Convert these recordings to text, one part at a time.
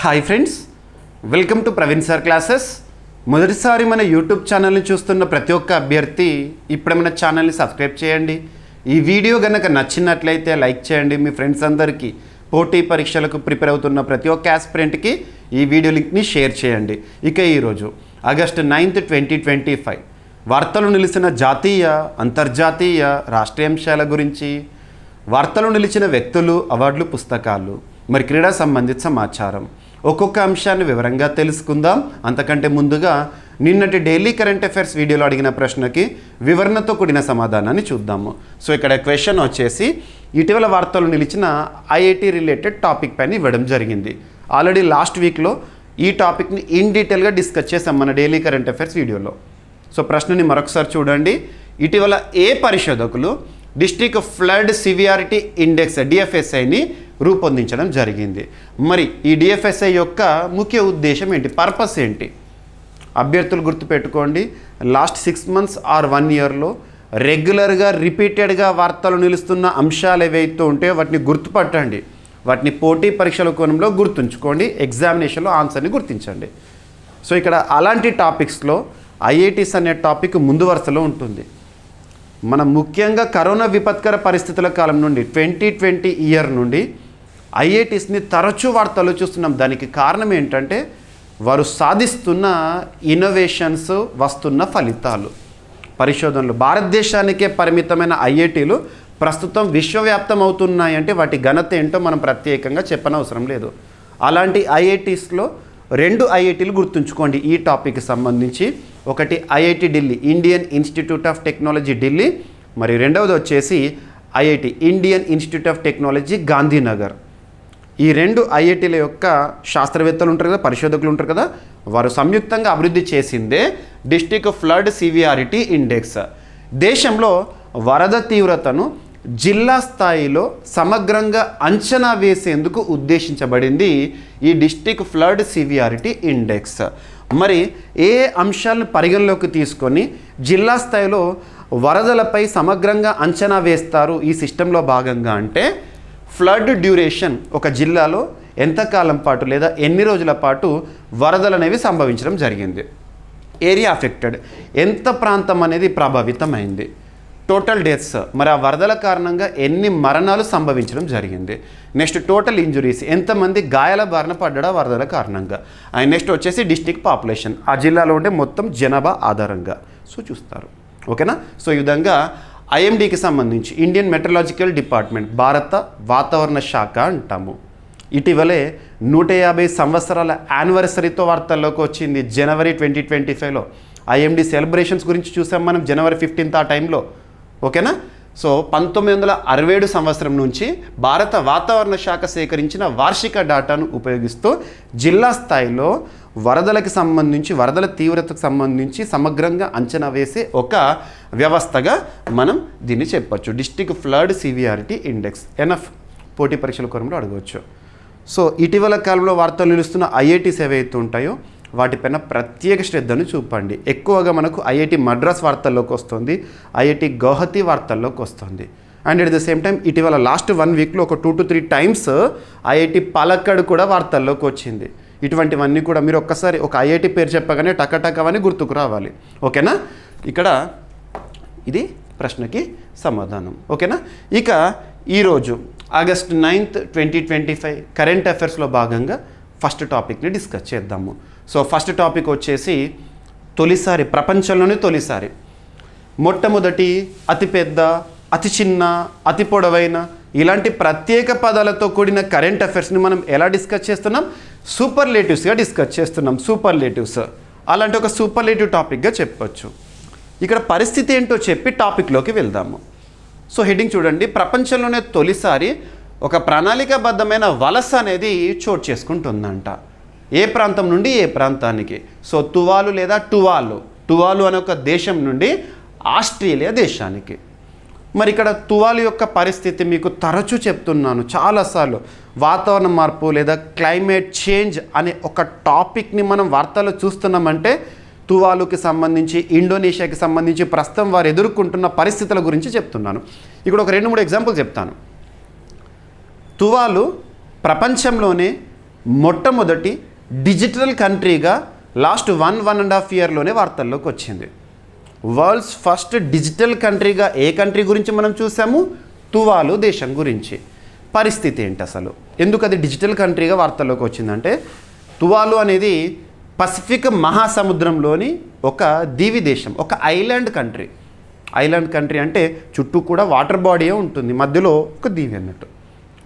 Hi friends, welcome to Praveen sir classes. మొదటిసారి మన YouTube ఛానల్ని చూస్తున్న ప్రతి ఒక్క అభ్యర్థి ఇప్పుడే మన ఛానల్ని సబ్స్క్రైబ్ చేయండి. ఈ వీడియో కనుక నచ్చినట్లయితే లైక్ చేయండి. మీ ఫ్రెండ్స్ అందరికీ పోటీ పరీక్షలకు ప్రిపేర్ అవుతున్న ప్రతి ఒక్క ఆస్పిరెంట్కి ఈ వీడియో లింక్ని షేర్ చేయండి. ఇక ఈరోజు ఆగస్టు 9, 2025 వార్తలు నిలిచిన జాతీయ, అంతర్జాతీయ, రాష్ట్రీయ అంశాల గురించి, వార్తలు నిలిచిన వ్యక్తులు, అవార్డులు, పుస్తకాలు, మరి క్రీడా సంబంధిత సమాచారం, ఒక్కొక్క అంశాన్ని వివరంగా తెలుసుకుందాం. అంతకంటే ముందుగా నిన్నటి డైలీ కరెంట్ అఫైర్స్ వీడియోలో అడిగిన ప్రశ్నకి వివరణతో కూడిన సమాధానాన్ని చూద్దాము. సో ఇక్కడ క్వశ్చన్ వచ్చేసి ఇటీవల వార్తలు నిలిచిన ఐఐటి రిలేటెడ్ టాపిక్ పైన ఇవ్వడం జరిగింది. ఆల్రెడీ లాస్ట్ వీక్లో ఈ టాపిక్ని ఇన్ డీటెయిల్గా డిస్కస్ చేసాం మన డైలీ కరెంట్ అఫైర్స్ వీడియోలో. సో ప్రశ్నని మరొకసారి చూడండి. ఇటీవల ఏ పరిశోధకులు డిస్ట్రిక్ట్ ఫ్లడ్ సివియారిటీ ఇండెక్స్ డిఎఫ్ఎస్ఐని రూపొందించడం జరిగింది? మరి ఈ డిఎఫ్ఎస్ఐ యొక్క ముఖ్య ఉద్దేశం ఏంటి, పర్పస్ ఏంటి? అభ్యర్థులు గుర్తుపెట్టుకోండి, లాస్ట్ 6 months ఆర్ 1 yearలో రెగ్యులర్గా రిపీటెడ్గా వార్తలు నిలుస్తున్న అంశాలు ఏవైతే ఉంటాయో వాటిని గుర్తుపట్టండి, వాటిని పోటీ పరీక్షల కోణంలో గుర్తుంచుకోండి, ఎగ్జామినేషన్లో ఆన్సర్ని గుర్తించండి. సో ఇక్కడ అలాంటి టాపిక్స్లో ఐఐటీస్ అనే టాపిక్ ముందు వరుసలో ఉంటుంది. మనం ముఖ్యంగా కరోనా విపత్కర పరిస్థితుల కాలం నుండి 2020 year నుండి ఐఐటీస్ని తరచూ వార్తలు చూస్తున్నాం. దానికి కారణం ఏంటంటే వారు సాధిస్తున్న ఇన్నోవేషన్స్, వస్తున్న ఫలితాలు, పరిశోధనలు. భారతదేశానికే పరిమితమైన ఐఐటీలు ప్రస్తుతం విశ్వవ్యాప్తం అవుతున్నాయంటే వాటి ఘనత ఏంటో మనం ప్రత్యేకంగా చెప్పనవసరం లేదు. అలాంటి ఐఐటీస్లో 2 ఐఐటీలు గుర్తుంచుకోండి ఈ టాపిక్కి సంబంధించి. ఒకటి IIT Delhi, Indian institute of technology Delhi, మరి రెండవది వచ్చేసి IIT Indian institute of technology Gandhinagar. ఈ 2 ఐఐటీల యొక్క శాస్త్రవేత్తలు ఉంటారు కదా, పరిశోధకులు ఉంటారు కదా, వారు సంయుక్తంగా అభివృద్ధి చేసిందే డిస్ట్రిక్ట్ ఫ్లడ్ సివియారిటీ ఇండెక్స్. దేశంలో వరద తీవ్రతను జిల్లా స్థాయిలో సమగ్రంగా అంచనా వేసేందుకు ఉద్దేశించబడింది ఈ డిస్ట్రిక్ట్ ఫ్లడ్ సివియారిటీ ఇండెక్స్. మరి ఏ అంశాలను పరిగణలోకి తీసుకొని జిల్లా స్థాయిలో వరదలపై సమగ్రంగా అంచనా వేస్తారు ఈ సిస్టంలో భాగంగా అంటే, ఫ్లడ్ డ్యూరేషన్, ఒక జిల్లాలో ఎంతకాలం పాటు లేదా ఎన్ని రోజుల పాటు వరదలు అనేవి సంభవించడం జరిగింది, ఏరియా అఫెక్టెడ్, ఎంత ప్రాంతం అనేది ప్రభావితమైంది, టోటల్ డెత్స్, మరి ఆ వరదల కారణంగా ఎన్ని మరణాలు సంభవించడం జరిగింది, నెక్స్ట్ టోటల్ ఇంజురీస్, ఎంతమంది గాయాల బారిన పడ్డా వరదల కారణంగా, అండ్ నెక్స్ట్ వచ్చేసి డిస్ట్రిక్ట్ పాపులేషన్, ఆ జిల్లాలో ఉండే మొత్తం జనాభా ఆధారంగా సో చూస్తారు. ఓకేనా? సో ఈ విధంగా ఐఎండీకి సంబంధించి ఇండియన్ మెట్రలాజికల్ డిపార్ట్మెంట్, భారత వాతావరణ శాఖ అంటాము. ఇటీవలే 150 సంవత్సరాల యానివర్సరీతో వార్తల్లోకి వచ్చింది. జనవరి 2025లో ఐఎండీ సెలబ్రేషన్స్ గురించి చూసాం మనం, January 15th ఆ టైంలో. ఓకేనా? సో 1967 సంవత్సరం నుంచి భారత వాతావరణ శాఖ సేకరించిన వార్షిక డేటాను ఉపయోగిస్తూ జిల్లా స్థాయిలో వరదలకు సంబంధించి, వరదల తీవ్రతకు సంబంధించి సమగ్రంగా అంచనా వేసే ఒక వ్యవస్థగా మనం దీన్ని చెప్పచ్చు, district flood severity index. Enough పోటీ పరీక్షల కోణంలో అడగవచ్చు. సో ఇటీవల కాలంలో వార్తలు నిలుస్తున్న ఐఐటీస్ ఏవైతే ఉంటాయో వాటిపైన ప్రత్యేక శ్రద్ధను చూపండి. ఎక్కువగా మనకు ఐఐటి మద్రాస్ వార్తల్లోకి వస్తుంది, ఐఐటి గౌహతి వార్తల్లోకి వస్తుంది. And at the same time ఇటీవల లాస్ట్ 1 weekలో ఒక 2 to 3 times ఐఐటి పాలక్కడ్ కూడా వార్తల్లోకి వచ్చింది. ఇటువంటివన్నీ కూడా మీరు ఒక్కసారి ఒక ఐఐటి పేరు చెప్పగానే టకటకవని గుర్తుకు రావాలి. ఓకేనా? ఇక్కడ ఇది ప్రశ్నకి సమాధానం. ఓకేనా? ఇక ఈరోజు ఆగస్టు 9, 2025 కరెంట్ అఫైర్స్లో భాగంగా ఫస్ట్ టాపిక్ని డిస్కస్ చేద్దాము. సో ఫస్ట్ టాపిక్ వచ్చేసి తొలిసారి, ప్రపంచంలోనే తొలిసారి మొట్టమొదటి, అతిపెద్ద, అతి చిన్న, అతి పొడవైన ఇలాంటి ప్రత్యేక పదాలతో కూడిన కరెంట్ అఫైర్స్ని మనం ఎలా డిస్కస్ చేస్తున్నాం, సూపర్లేటివ్స్గా డిస్కస్ చేస్తున్నాం. సూపర్లేటివ్స్ అలాంటి ఒక సూపర్లేటివ్ టాపిక్గా చెప్పొచ్చు. ఇక్కడ పరిస్థితి ఏంటో చెప్పి టాపిక్లోకి వెళ్దాము. సో హెడ్డింగ్ చూడండి, ప్రపంచంలోనే తొలిసారి ఒక ప్రణాళికాబద్ధమైన వలస అనేది చోటు చేసుకుంటుందంట. ఏ ప్రాంతం నుండి ఏ ప్రాంతానికి? సో తువాలు లేదా టువాలు అనే ఒక దేశం నుండి ఆస్ట్రేలియా దేశానికి. మరి ఇక్కడ తువాలు యొక్క పరిస్థితి మీకు తరచూ చెప్తున్నాను చాలాసార్లు. వాతావరణ మార్పు లేదా క్లైమేట్ చేంజ్ అనే ఒక టాపిక్ని మనం వార్తల్లో చూస్తున్నామంటే తువాలుకి సంబంధించి, ఇండోనేషియాకి సంబంధించి ప్రస్తుతం వారు ఎదుర్కొంటున్న పరిస్థితుల గురించి చెప్తున్నాను. ఇక్కడ ఒక 2-3 ఎగ్జాంపుల్ చెప్తాను. తువాలు ప్రపంచంలోనే మొట్టమొదటి డిజిటల్ కంట్రీగా లాస్ట్ 1.5 ఇయర్లోనే వార్తల్లోకి వచ్చింది. వరల్డ్స్ ఫస్ట్ డిజిటల్ కంట్రీగా ఏ కంట్రీ గురించి మనం చూసాము? తువాలు దేశం గురించి. పరిస్థితి ఏంటి అసలు? ఎందుకు అది డిజిటల్ కంట్రీగా వార్తల్లోకి వచ్చిందంటే, తువాలు అనేది పసిఫిక్ మహాసముద్రంలోని ఒక దీవి దేశం, ఒక ఐలాండ్ కంట్రీ. ఐలాండ్ కంట్రీ అంటే చుట్టూ కూడా వాటర్ బాడీయే ఉంటుంది, మధ్యలో ఒక దీవి అన్నట్టు.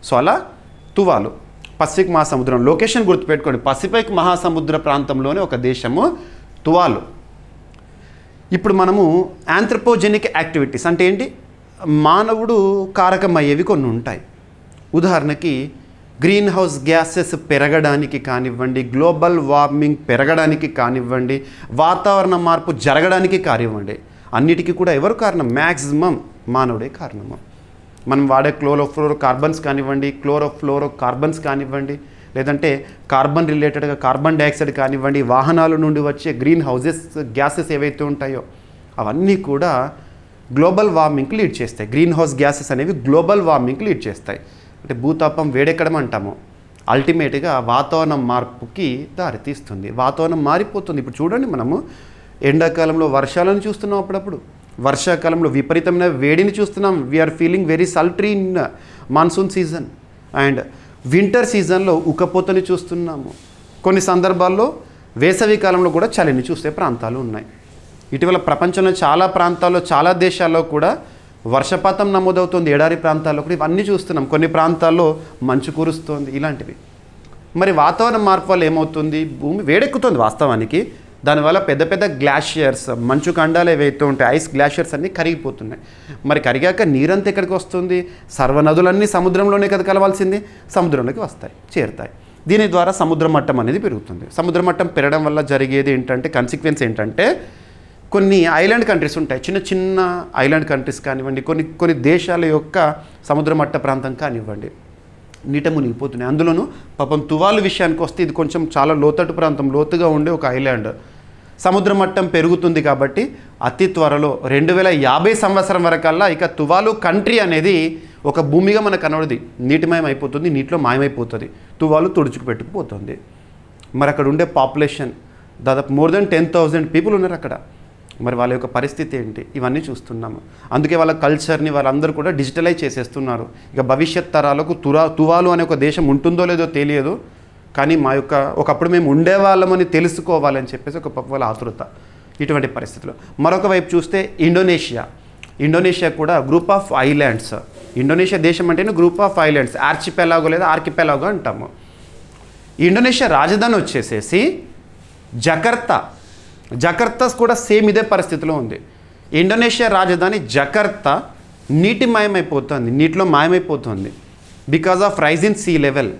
సో అలా తువాలు పసిఫిక్ మహాసముద్రం, లొకేషన్ గుర్తుపెట్టుకోండి, పసిఫిక్ మహాసముద్ర ప్రాంతంలోనే ఒక దేశము తువాలు. ఇప్పుడు మనము యాంథ్రోపోజెనిక్ యాక్టివిటీస్ అంటే ఏంటి? మానవుడు కారకమయ్యేవి కొన్ని ఉంటాయి. ఉదాహరణకి గ్రీన్ హౌస్ గ్యాసెస్ పెరగడానికి కానివ్వండి, గ్లోబల్ వార్మింగ్ పెరగడానికి కానివ్వండి, వాతావరణ మార్పు జరగడానికి కానివ్వండి, అన్నిటికీ కూడా ఎవరు కారణం? మ్యాక్సిమం మానవుడే కారణము. మనం వాడే క్లోరోఫ్లోరోకార్బన్స్ కానివ్వండి, లేదంటే కార్బన్ రిలేటెడ్గా కార్బన్ డైఆక్సైడ్ కానివ్వండి, వాహనాల నుండి వచ్చే గ్రీన్ హౌసెస్ గ్యాసెస్ ఏవైతే ఉంటాయో అవన్నీ కూడా గ్లోబల్ వార్మింగ్కి లీడ్ చేస్తాయి. గ్రీన్ హౌస్ గ్యాసెస్ అనేవి గ్లోబల్ వార్మింగ్కి లీడ్ చేస్తాయి. అంటే భూతాపం వేడెక్కడం అంటాము, అల్టిమేట్గా వాతావరణం మార్పుకి దారితీస్తుంది. వాతావరణం మారిపోతుంది. ఇప్పుడు చూడండి, మనము ఎండాకాలంలో వర్షాలను చూస్తున్నాం, అప్పుడప్పుడు వర్షాకాలంలో విపరీతమైన వేడిని చూస్తున్నాం. We are feeling very sultry in monsoon season. And winter సీజన్లో ఉక్కపోతని చూస్తున్నాము. కొన్ని సందర్భాల్లో వేసవి కాలంలో కూడా చలిని చూసే ప్రాంతాలు ఉన్నాయి. ఇటీవల ప్రపంచంలో చాలా ప్రాంతాల్లో, చాలా దేశాల్లో కూడా వర్షపాతం నమోదవుతుంది. ఎడారి ప్రాంతాల్లో కూడా ఇవన్నీ చూస్తున్నాం. కొన్ని ప్రాంతాల్లో మంచు కురుస్తోంది. ఇలాంటివి. మరి వాతావరణ మార్పు వల్ల ఏమవుతుంది? భూమి వేడెక్కుతుంది వాస్తవానికి. దానివల్ల పెద్ద పెద్ద గ్లాషియర్స్, మంచు ఖండాలు ఏవైతే ఉంటాయి, ఐస్ గ్లాషియర్స్ అన్నీ కరిగిపోతున్నాయి. మరి కరిగాక నీరంతా ఎక్కడికి వస్తుంది? సర్వనదులన్నీ సముద్రంలోనే కదా కలవాల్సింది, సముద్రంలోకి వస్తాయి, చేరుతాయి. దీని ద్వారా సముద్ర మట్టం అనేది పెరుగుతుంది. సముద్ర మట్టం పెరగడం వల్ల జరిగేది ఏంటంటే, కాన్సిక్వెన్స్ ఏంటంటే, కొన్ని ఐలాండ్ కంట్రీస్ ఉంటాయి, చిన్న చిన్న ఐలాండ్ కంట్రీస్ కానివ్వండి, కొన్ని దేశాల యొక్క సముద్ర మట్ట ప్రాంతం కానివ్వండి, నీట మునిగిపోతున్నాయి. అందులోనూ పాపం తువాలు విషయానికి వస్తే ఇది కొంచెం చాలా లోతట్టు ప్రాంతం, లోతుగా ఉండే ఒక ఐలాండ్. సముద్ర మట్టం పెరుగుతుంది కాబట్టి అతి త్వరలో 2050 సంవత్సరం వరకల్లా ఇక తువాలు కంట్రీ అనేది ఒక భూమిగా మనకు కనబడది, నీటిమయం అయిపోతుంది, నీటిలో మాయమైపోతుంది, తువాలు తుడుచుకు పెట్టుకుపోతుంది. మరి అక్కడ ఉండే పాపులేషన్ దాదాపు మోర్ దెన్ 10,000 పీపుల్ ఉన్నారు అక్కడ. మరి వాళ్ళ యొక్క పరిస్థితి ఏంటి? ఇవన్నీ చూస్తున్నాము. అందుకే వాళ్ళ కల్చర్ని వాళ్ళందరూ కూడా డిజిటలైజ్ చేసేస్తున్నారు. ఇక భవిష్యత్ తరాలకు తువాలు అనే ఒక దేశం ఉంటుందో లేదో తెలియదు, కానీ ఒకప్పుడు మేము ఉండేవాళ్ళమని తెలుసుకోవాలని చెప్పేసి ఒక వాళ్ళ ఆతృత. ఇటువంటి పరిస్థితులు. మరొక వైపు చూస్తే ఇండోనేషియా కూడా గ్రూప్ ఆఫ్ ఐలాండ్స్. ఇండోనేషియా దేశం అంటేనే గ్రూప్ ఆఫ్ ఐలాండ్స్, ఆర్చిపెలాగో లేదా ఆర్కిపెలాగో అంటాము. ఇండోనేషియా రాజధాని వచ్చేసేసి జకర్తా కూడా సేమ్ ఇదే పరిస్థితిలో ఉంది. ఇండోనేషియా రాజధాని జకర్తా నీటిమయమైపోతుంది, నీటిలో మాయమైపోతుంది. Because of rise in sea level,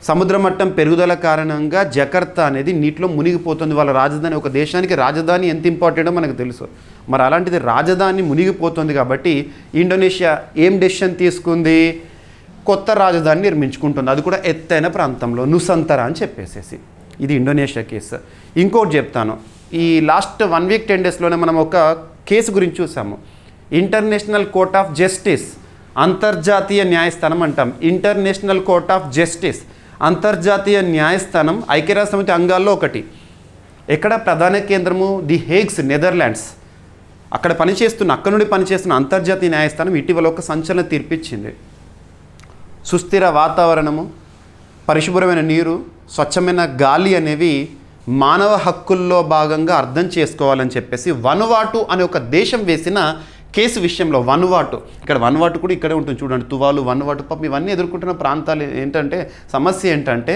సముద్ర మట్టం పెరుగుదల కారణంగా జకర్తా అనేది నీటిలో మునిగిపోతుంది. వాళ్ళ రాజధాని, ఒక దేశానికి రాజధాని ఎంత ఇంపార్టెంటో మనకు తెలుసు. మరి అలాంటిది రాజధాని మునిగిపోతుంది కాబట్టి ఇండోనేషియా ఏం డెసిషన్ తీసుకుంది? కొత్త రాజధాని నిర్మించుకుంటుంది. అది కూడా ఎత్తైన ప్రాంతంలో, నుసంతరా అని చెప్పేసేసి. ఇది ఇండోనేషియా కేసు. ఇంకోటి చెప్తాను. ఈ లాస్ట్ 1 వీక్ 10 డేస్లోనే మనం ఒక కేసు గురించి చూసాము. ఇంటర్నేషనల్ కోర్ట్ ఆఫ్ జస్టిస్, అంతర్జాతీయ న్యాయస్థానం అంటాం. ఇంటర్నేషనల్ కోర్ట్ ఆఫ్ జస్టిస్, అంతర్జాతీయ న్యాయస్థానం ఐక్యరాజ్య సమితి అంగాల్లో ఒకటి. ఎక్కడ ప్రధాన కేంద్రము? The Hagues, Netherlands. అక్కడ నుండి పనిచేస్తున్న అంతర్జాతీయ న్యాయస్థానం ఇటీవల ఒక సంచలన తీర్పిచ్చింది. సుస్థిర వాతావరణము, పరిశుభ్రమైన నీరు, స్వచ్ఛమైన గాలి అనేవి మానవ హక్కుల్లో భాగంగా అర్థం చేసుకోవాలని చెప్పేసి వనువాటు అనే ఒక దేశం వేసిన కేసు విషయంలో, వనువాటు, ఇక్కడ వనువాటు కూడా ఇక్కడే ఉంటుంది చూడండి, తువాలు, వనువాటు, పాపం ఇవన్నీ ఎదుర్కొంటున్న ప్రాంతాలు ఏంటంటే, సమస్య ఏంటంటే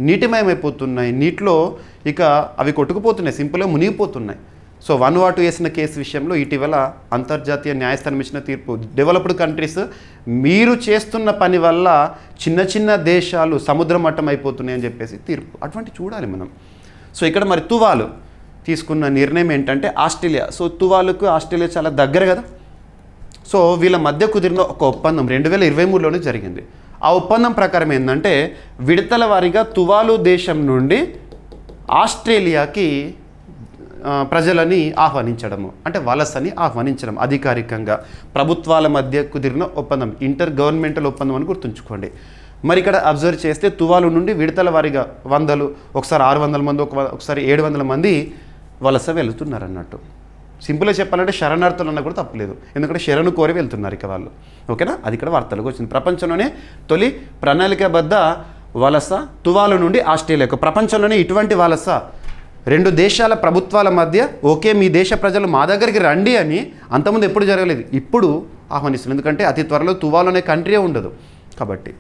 నీటిమయమైపోతున్నాయి, నీటిలో ఇక అవి కొట్టుకుపోతున్నాయి, సింపుల్గా మునిగిపోతున్నాయి. సో వనువాటు వేసిన కేసు విషయంలో ఇటీవల అంతర్జాతీయ న్యాయస్థానం ఇచ్చిన తీర్పు, డెవలప్డ్ కంట్రీస్ మీరు చేస్తున్న పని వల్ల చిన్న చిన్న దేశాలు సముద్ర మట్టం అయిపోతున్నాయని చెప్పేసి తీర్పు. అటువంటి చూడాలి మనం. సో ఇక్కడ మరి తువాలు తీసుకున్న నిర్ణయం ఏంటంటే ఆస్ట్రేలియా. సో తువాలుకు ఆస్ట్రేలియా చాలా దగ్గర కదా. సో వీళ్ళ మధ్య కుదిరిన ఒక ఒప్పందం 2023లోనే జరిగింది. ఆ ఒప్పందం ప్రకారం ఏంటంటే విడతల వారీగా తువాలు దేశం నుండి ఆస్ట్రేలియాకి ప్రజలని ఆహ్వానించడము, అంటే వలసని ఆహ్వానించడం, అధికారికంగా ప్రభుత్వాల మధ్య కుదిరిన ఒప్పందం, ఇంటర్ గవర్నమెంటల్ ఒప్పందం అని గుర్తుంచుకోండి. మరి ఇక్కడ అబ్జర్వ్ చేస్తే తువాలు నుండి విడతల వారీగా వందలు, ఒకసారి 600 మంది, ఒకసారి 700 మంది వలస వెళుతున్నారు అన్నట్టు. సింపుల్గా చెప్పాలంటే శరణార్థులు అన్న కూడా తప్పలేదు, ఎందుకంటే శరణు కోరి వెళ్తున్నారు ఇక వాళ్ళు. ఓకేనా, అది ఇక్కడ వార్తలకు వచ్చింది. ప్రపంచంలోనే తొలి ప్రణాళికాబద్ధ వలస తువాలు నుండి ఆస్ట్రేలియాకు. ప్రపంచంలోనే ఇటువంటి వలస 2 దేశాల ప్రభుత్వాల మధ్య ఓకే మీ దేశ ప్రజలు మా దగ్గరికి రండి అని అంతకుముందు ఎప్పుడు జరగలేదు, ఇప్పుడు ఆహ్వానిస్తుంది. ఎందుకంటే అతి త్వరలో తువాలు అనే కంట్రీ ఉండదు కాబట్టి.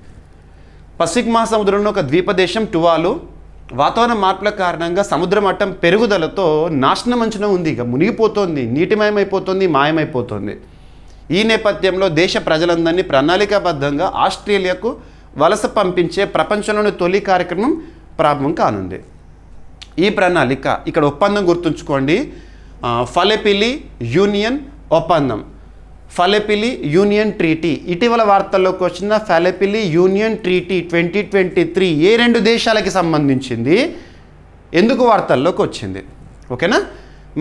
పసిఫిక్ మహాసముద్రంలో ఒక ద్వీప దేశం టువాలు వాతావరణ మార్పుల కారణంగా సముద్ర మట్టం పెరుగుదలతో నాశనం అంచున ఉంది, ఇక మునిగిపోతుంది, నీటిమయమైపోతుంది, మాయమైపోతుంది. ఈ నేపథ్యంలో దేశ ప్రజలందరినీ ప్రణాళికాబద్ధంగా ఆస్ట్రేలియాకు వలస పంపించే ప్రపంచంలోని తొలి కార్యక్రమం ప్రారంభం కానుంది. ఈ ప్రణాళిక ఇక్కడ ఒప్పందం గుర్తుంచుకోండి, ఫలెపిలి యూనియన్ ఒప్పందం, ఫలెపిలి యూనియన్ ట్రీటీ. ఇటీవల వార్తల్లోకి వచ్చిన ఫలెపిలి యూనియన్ ట్రీటీ 2023 ఏ 2 దేశాలకి సంబంధించింది, ఎందుకు వార్తల్లోకి వచ్చింది? ఓకేనా,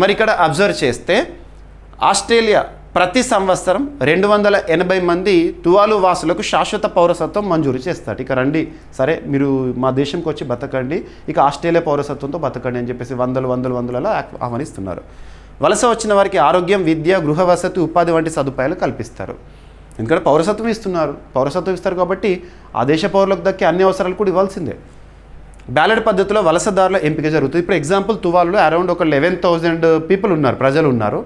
మరి ఇక్కడ అబ్జర్వ్ చేస్తే ఆస్ట్రేలియా ప్రతి సంవత్సరం 280 మంది తువాలు వాసులకు శాశ్వత పౌరసత్వం మంజూరు చేస్తాడు. ఇక రండి, సరే మీరు మా దేశంకి వచ్చి బతకండి, ఇక ఆస్ట్రేలియా పౌరసత్వంతో బతకండి అని చెప్పేసి వందలలో ఆహ్వానిస్తున్నారు. వలస వచ్చిన వారికి ఆరోగ్యం, విద్య, గృహ వసతి, ఉపాధి వంటి సదుపాయాలు కల్పిస్తారు. ఎందుకంటే పౌరసత్వం ఇస్తారు కాబట్టి ఆ దేశ పౌరులకు దక్కే అన్ని అవసరాలు కూడా ఇవ్వాల్సిందే. బ్యాలెట్ పద్ధతిలో వలసదారుల ఎంపిక జరుగుతుంది. ఇప్పుడు ఎగ్జాంపుల్ తువాలులో అరౌండ్ ఒక 11,000 పీపుల్ ఉన్నారు, ప్రజలు ఉన్నారు.